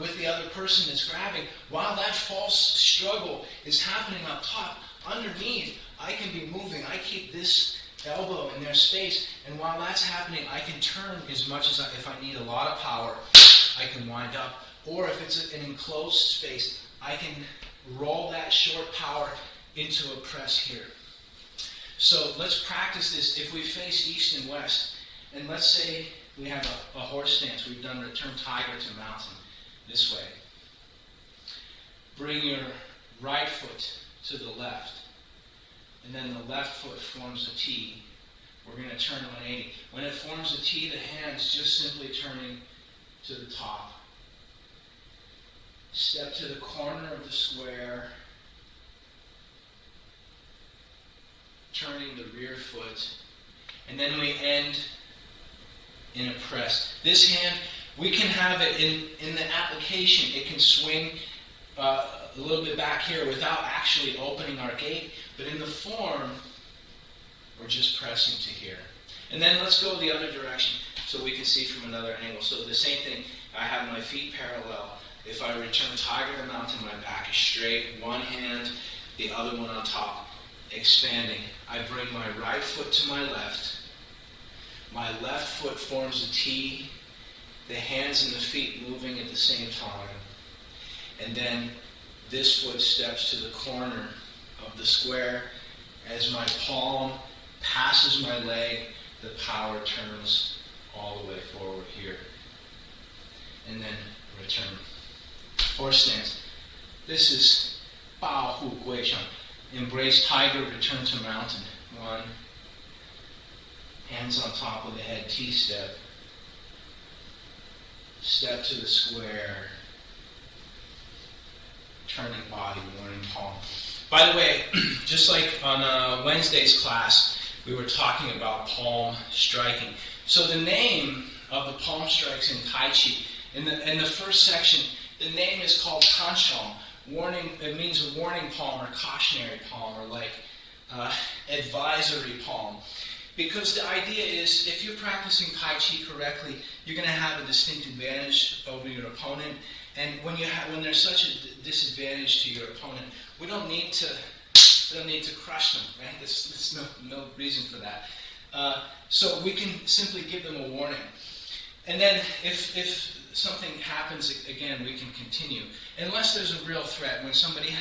with the other person that's grabbing. While that false struggle is happening up top, underneath, I can be moving. I keep this elbow in their space, and while that's happening, I can turn as much as if I need a lot of power, I can wind up. Or if it's an enclosed space, I can roll that short power into a press here. So let's practice this. If we face east and west, and let's say we have a horse stance. We've done return tiger to mountain this way. Bring your right foot to the left, and then the left foot forms a T. We're going to turn 180. When it forms a T, the hand's just simply turning to the top. Step to the corner of the square, turning the rear foot, and then we end in a press. This hand, we can have it in the application. It can swing a little bit back here without actually opening our gate, but in the form, we're just pressing to here. And then let's go the other direction so we can see from another angle. So the same thing, I have my feet parallel. If I return tiger to mountain, my back is straight, one hand, the other one on top, expanding. I bring my right foot to my left. My left foot forms a T, the hands and the feet moving at the same time. And then this foot steps to the corner of the square. As my palm passes my leg, the power turns all the way forward here. And then return. Horse stance. This is Bao Hu Gui Shang. Embrace tiger, return to mountain. One. Hands on top of the head, T-step. Step to the square. Turning body, warning palm. By the way, just like on Wednesday's class, we were talking about palm striking. So the name of the palm strikes in Tai Chi, in the first section, the name is called Kanshong. Warning, it means a warning palm or cautionary palm or like advisory palm. Because the idea is, if you're practicing Tai Chi correctly, you're going to have a distinct advantage over your opponent. And when there's such a disadvantage to your opponent, we don't need to crush them, right? There's no reason for that. So we can simply give them a warning. And then if something happens again, we can continue. Unless there's a real threat. When somebody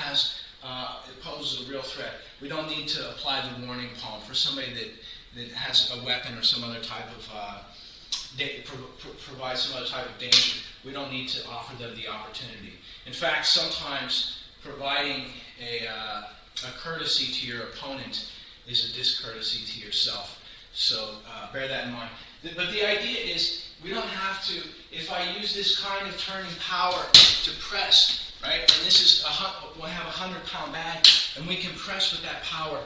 poses a real threat, we don't need to apply the warning palm. For somebody that has a weapon or some other type of provides some other type of danger, we don't need to offer them the opportunity. In fact, sometimes providing a courtesy to your opponent is a discourtesy to yourself. So bear that in mind. But the idea is, we don't have to, if I use this kind of turning power to press, right, and this is, we'll have a 100-pound bag, and we can press with that power,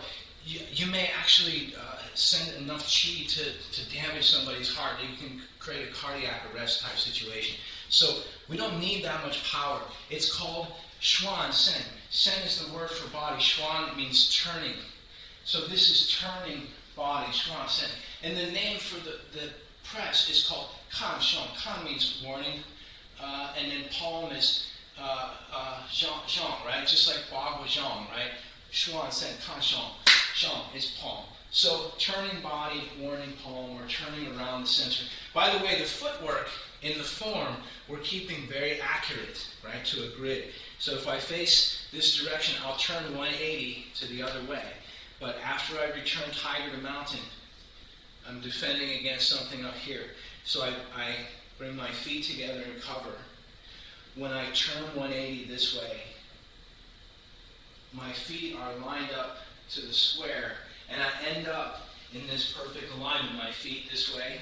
you may actually send enough chi to damage somebody's heart. You can create a cardiac arrest type situation. So we don't need that much power. It's called Xuan Sen. Sen is the word for body. Xuan means turning. So this is turning body, Xuan Sen. And the name for the press is called Kan Shong. Kan means warning. And then palm is Zhang, right? Just like Bagua Zhang, right? Xuan Sen, Kan Shong. Shong is palm. So turning body, warning palm, or turning around the center. By the way, the footwork in the form, we're keeping very accurate, right, to a grid. So if I face this direction, I'll turn 180 to the other way. But after I return tiger to mountain, I'm defending against something up here. So I bring my feet together and cover. When I turn 180 this way, my feet are lined up to the square, and I end up in this perfect alignment. My feet this way,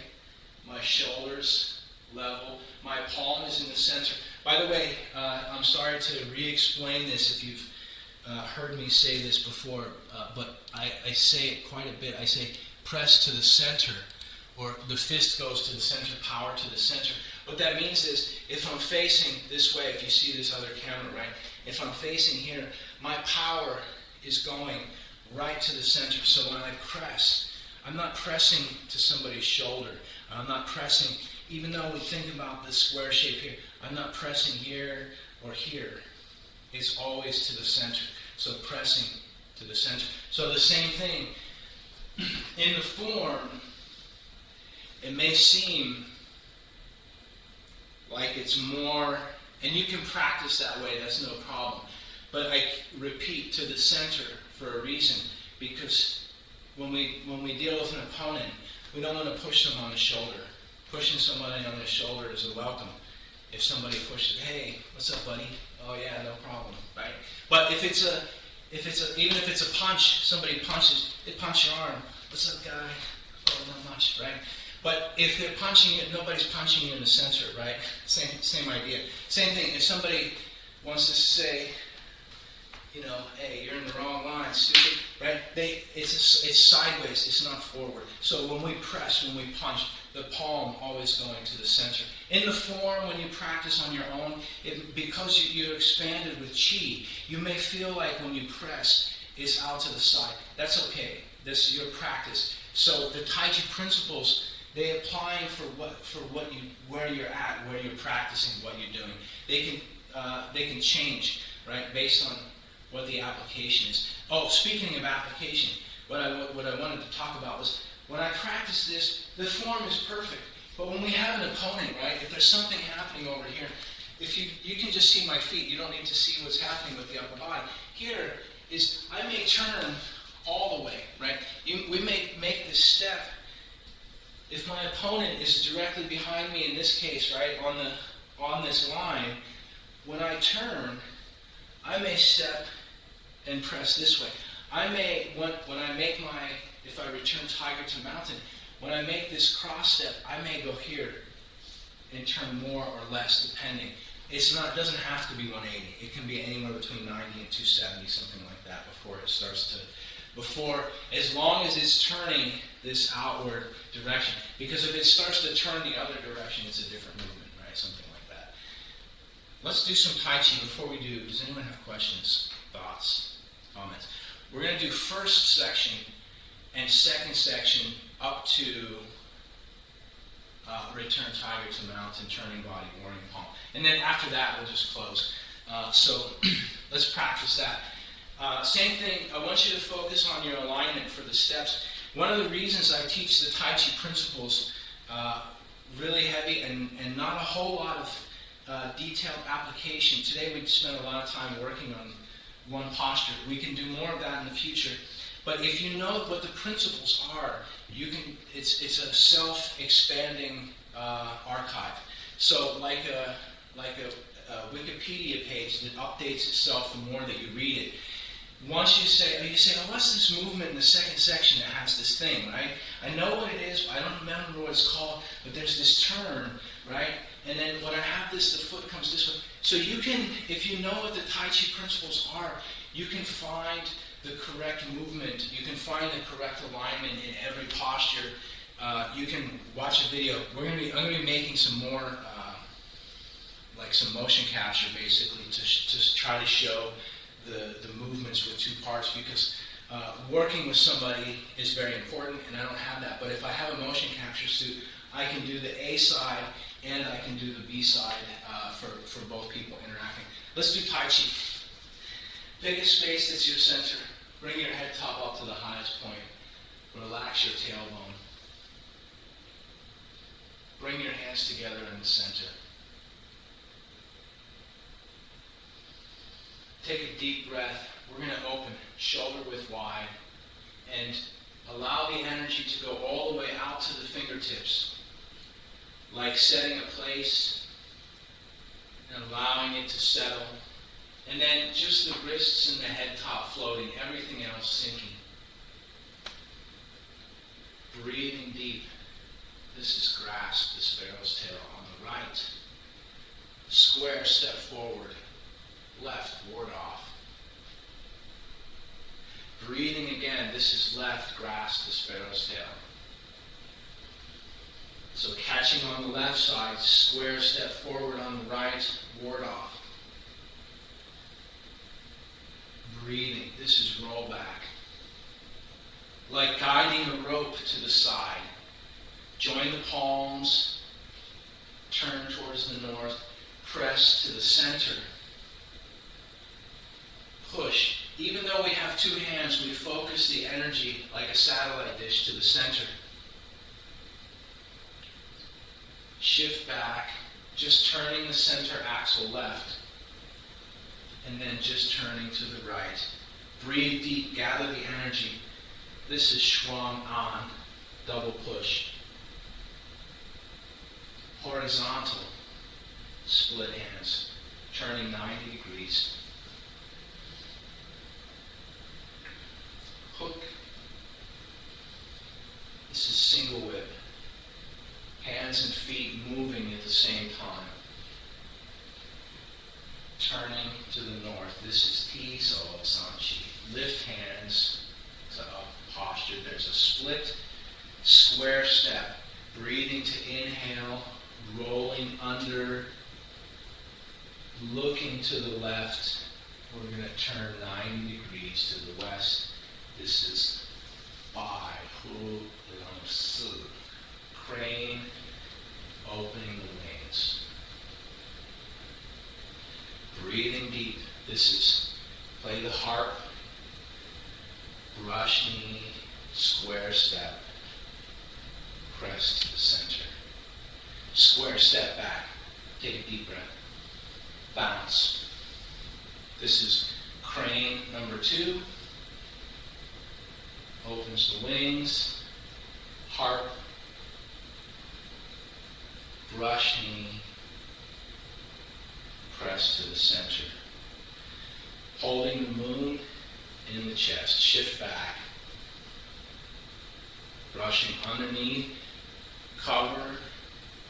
my shoulders level, my palm is in the center. By the way, I'm sorry to re-explain this if you've heard me say this before, but I say it quite a bit. I say press to the center, or the fist goes to the center, power to the center. What that means is, if I'm facing this way, if you see this other camera, right, if I'm facing here, my power is going right to the center. So when I press, I'm not pressing to somebody's shoulder. I'm not pressing, even though we think about the square shape here, I'm not pressing here or here. It's always to the center. So pressing to the center. So the same thing, in the form, it may seem like it's more, and you can practice that way, that's no problem. But I repeat, to the center for a reason, because when we deal with an opponent, we don't want to push them on the shoulder. Pushing somebody on the shoulder is a welcome. If somebody pushes, hey, what's up, buddy? Oh yeah, no problem, right? But even if it's a punch, somebody punches, they punch your arm. What's up, guy? Oh, not much, right? But if they're punching you, nobody's punching you in the center, right? Same idea. Same thing. If somebody wants to say, hey, you're in the wrong line, stupid, right? It's sideways, it's not forward. So when we press, when we punch, the palm always going to the center. In the form, when you practice on your own, because you're expanded with chi, you may feel like when you press, it's out to the side. That's okay. This is your practice. So the Tai Chi principles, they apply where you're at, where you're practicing, what you're doing. They can change, right, based on what the application is. Oh, speaking of application, what I wanted to talk about was when I practice this, the form is perfect. But when we have an opponent, right, if there's something happening over here, if you can just see my feet, you don't need to see what's happening with the upper body. Here is I may turn all the way, right? We may make this step. If my opponent is directly behind me in this case, right, on this line, when I turn, I may step and press this way. I may, when I make if I return tiger to mountain, when I make this cross step, I may go here and turn more or less, depending. It doesn't have to be 180. It can be anywhere between 90 and 270, something like that, as long as it's turning this outward direction. Because if it starts to turn the other direction, it's a different movement, right? Something like that. Let's do some Tai Chi. Before we do, does anyone have questions, thoughts, comments? We're going to do first section and second section up to return tiger to mountain, turning body, warning palm. And then after that, we'll just close. So let's practice that. Same thing, I want you to focus on your alignment for the steps. One of the reasons I teach the Tai Chi principles really heavy and not a whole lot of detailed application. Today we spent a lot of time working on one posture. We can do more of that in the future. But if you know what the principles are, it's a self-expanding archive. So like a Wikipedia page that updates itself the more that you read it. Once you say, oh, what's this movement in the second section that has this thing, right? I know what it is, I don't remember what it's called, but there's this turn, right? And then when I have this, the foot comes this way. So you can, if you know what the Tai Chi principles are, you can find the correct movement. You can find the correct alignment in every posture. You can watch a video. I'm going to be making some more, like some motion capture, basically, to try to show the movements with two parts, because working with somebody is very important, and I don't have that. But if I have a motion capture suit, I can do the A side and I can do the B side for both people interacting. Let's do Tai Chi. Take a space that's your center. Bring your head top up to the highest point. Relax your tailbone. Bring your hands together in the center. Take a deep breath. We're going to open shoulder width wide and allow the energy to go all the way out to the fingertips, like setting a place and allowing it to settle. And then just the wrists and the head top floating, everything else sinking. Breathing deep. This is grasp the sparrow's tail on the right. Square step forward. Left, ward off. Breathing again. This is left, grasp the sparrow's tail. So catching on the left side, square step forward on the right, ward off. Breathing. This is roll back. Like guiding a rope to the side. Join the palms. Turn towards the north. Press to the center. Push. Even though we have two hands, we focus the energy like a satellite dish to the center. Shift back. Just turning the center axle left. And then just turning to the right. Breathe deep, gather the energy. This is Schwung An, double push. Horizontal, split hands, turning 90 degrees. Hook. This is single whip. Hands and feet moving at the same time. turning to the north. This is Ti So San Chi. Lift hands to up posture. There's a split square step. Breathing to inhale, rolling under, looking to the left. We're going to turn 90 degrees to the west. This is Bai Hu Long Si. Crane, opening the wings. Breathing deep. This is play the harp, brush knee, square step, press to the center. Square step back. Take a deep breath. Bounce. This is crane number 2. Opens the wings. Harp. Brush knee. Press to the center. Holding the moon in the chest. Shift back. Brushing underneath. Cover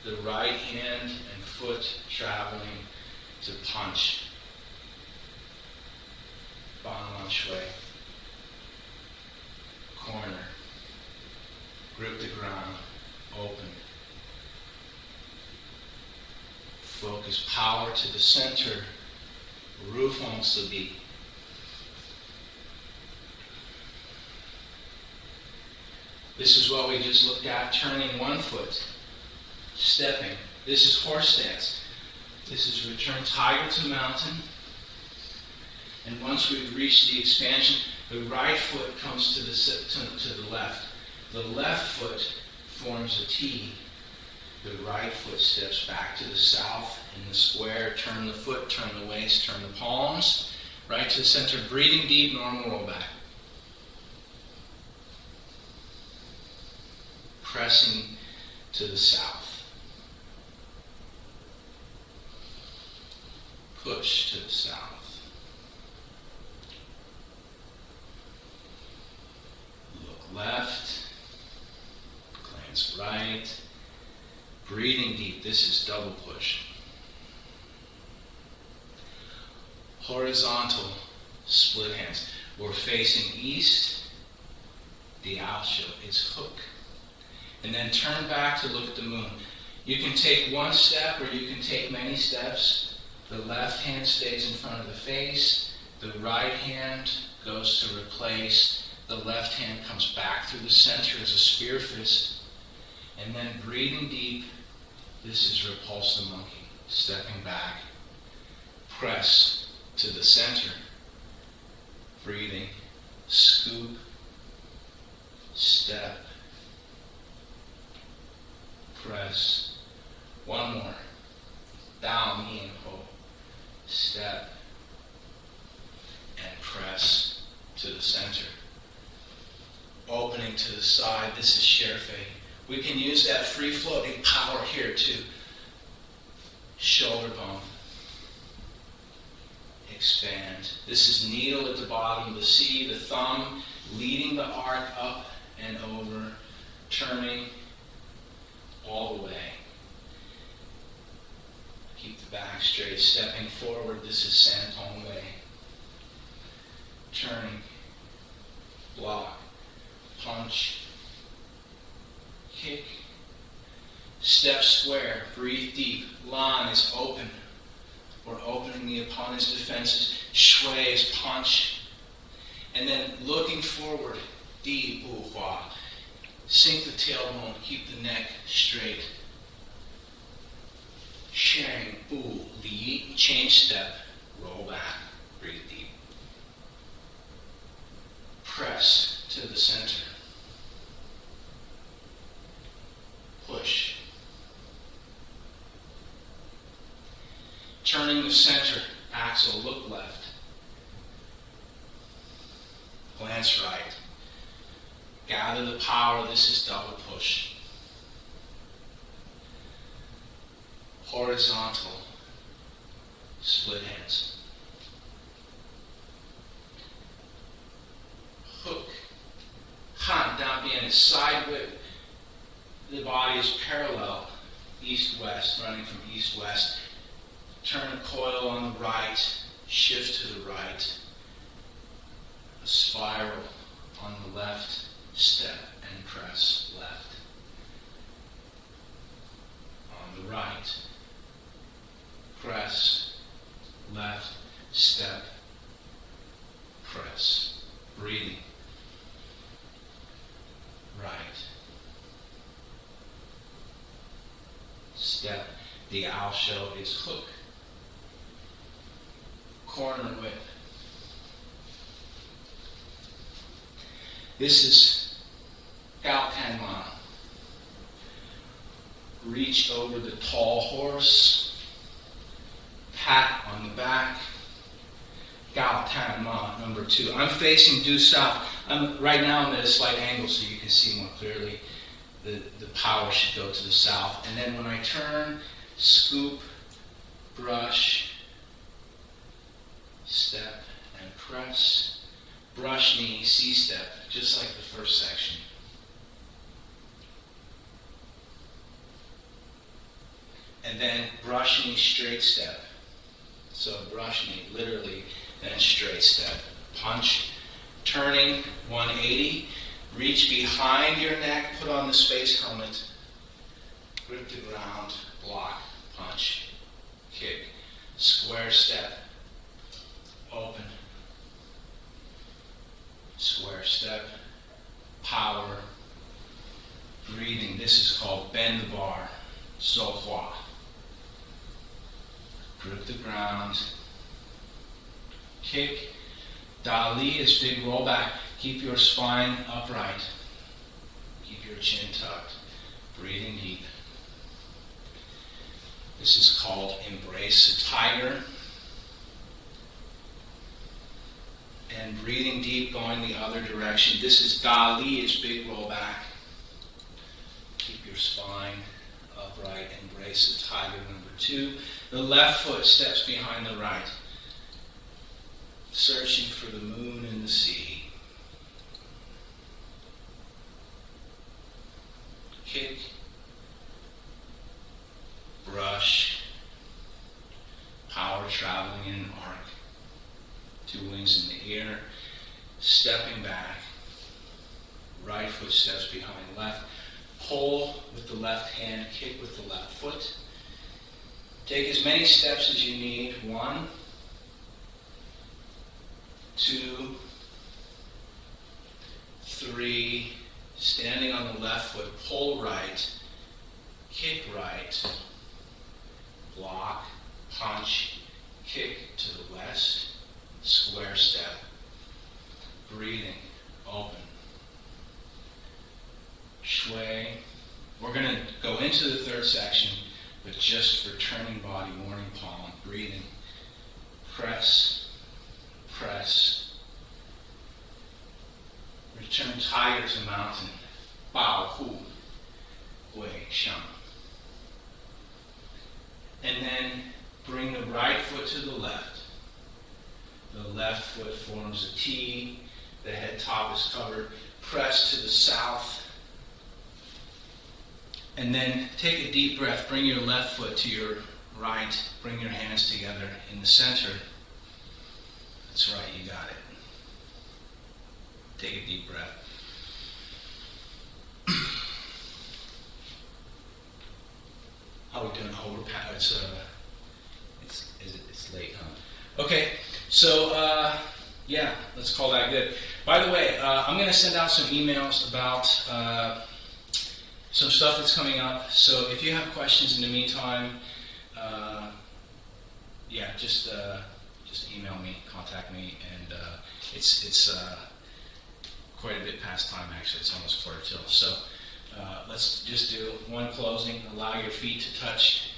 the right hand and foot traveling to punch. Ban Shui. Corner. Grip the ground. Open. Focus power to the center. Roof on Sabi. This is what we just looked at, turning one foot, stepping. This is horse stance. This is return tiger to mountain. And once we've reached the expansion, the right foot comes to the left. The left foot forms a T. The right foot steps back to the south in the square. Turn the foot, turn the waist, turn the palms. Right to the center. Breathing deep, normal roll back. Pressing to the south. Push to the south. Look left. Glance right. Breathing deep. This is double push. Horizontal split hands. We're facing east. Diaosho is hook. And then turn back to look at the moon. You can take one step or you can take many steps. The left hand stays in front of the face. The right hand goes to replace. The left hand comes back through the center as a spear fist. And then breathing deep. This is repulse the monkey. Stepping back. Press to the center. Breathing. Scoop. Step. Press. One more. Down, in, ho. Step. And press to the center. Opening to the side. This is Sherfei. We can use that free floating power here too. Shoulder bone. Expand. This is needle at the bottom of the C. The thumb leading the arc up and over. Turning all the way. Keep the back straight. Stepping forward. This is Santon Wei. Turning. Block. Punch. Kick. Step square. Breathe deep. Lan is open. We're opening the opponent's defenses. Shui is punch. And then looking forward. Di Bu Hua. Sink the tailbone. Keep the neck straight. Shang Bu Li. Change step. Roll back. Breathe deep. Press to the center. Push. Turning the center. Axle. Look left. Glance right. Gather the power. This is double push. Horizontal. Split hands. Hook. Han, down bien is side whip. The body is parallel, east-west, running from east-west. Turn a coil on the right, shift to the right. A spiral on the left, step and press left. On the right, press, left, step, press. Breathing. Right. Step. The owl shell is hook. Corner width. This is Gao Tan Ma. Reach over the tall horse. Pat on the back. Gao Tan Ma, number 2. I'm facing due south. Right now I'm at a slight angle so you can see more clearly. The power should go to the south. And then when I turn, scoop, brush, step and press, brush knee, C-step, just like the first section. And then brush knee, straight step. So brush knee, literally, then straight step. Punch, turning, 180. Reach behind your neck, put on the space helmet. Grip the ground, block, punch, kick. Square step, open. Square step, power, breathing. This is called bend the bar, Sohua. Grip the ground, kick. Dali is big rollback. Keep your spine upright. Keep your chin tucked. Breathing deep. This is called embrace a tiger. And breathing deep, going the other direction. This is Dali, is big rollback. Keep your spine upright. Embrace a tiger, number 2. The left foot steps behind the right. Searching for the moon and the sea. Kick. Brush. Power traveling in an arc. 2 wings in the air. Stepping back. Right foot steps behind left. Pull with the left hand. Kick with the left foot. Take as many steps as you need. 1, 2, 3, standing on the left foot, pull right, kick right, block, punch, kick to the west, square step, breathing, open, shui. We're going to go into the third section, but just for turning body, morning palm, breathing, press, press, return tiger to mountain, bao hu, wei shang. And then bring the right foot to the left. The left foot forms a T, the head top is covered, press to the south. And then take a deep breath, bring your left foot to your right, bring your hands together in the center. That's right, you got it. Take a deep breath. How are we doing? Oh, we're it's late, huh? Okay, so yeah, let's call that good. By the way, I'm going to send out some emails about some stuff that's coming up. So if you have questions in the meantime, yeah, just email me, contact me, and it's quite a bit past time actually. It's almost 1:45. So let's just do one closing. Allow your feet to touch.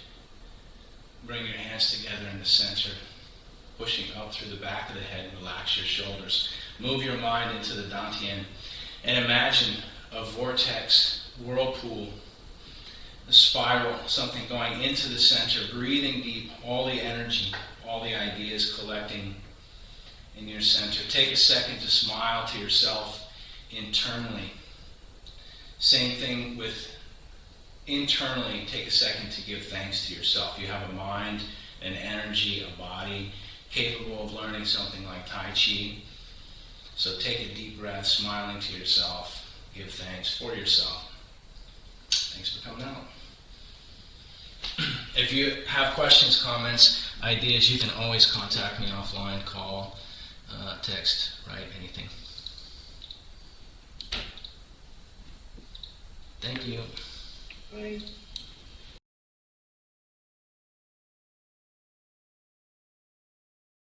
Bring your hands together in the center, pushing up through the back of the head. Relax your shoulders. Move your mind into the Dantian, and imagine a vortex, whirlpool, a spiral, something going into the center, breathing deep, all the energy, all the ideas collecting in your center. Take a second to smile to yourself internally. Same thing with internally. Take a second to give thanks to yourself. You have a mind an energy, a body, capable of learning something like Tai Chi. So take a deep breath, smiling to yourself. Give thanks for yourself. Thanks for coming out. If you have questions, comments, ideas, you can always contact me offline, call, text, write, anything. Thank you. Bye.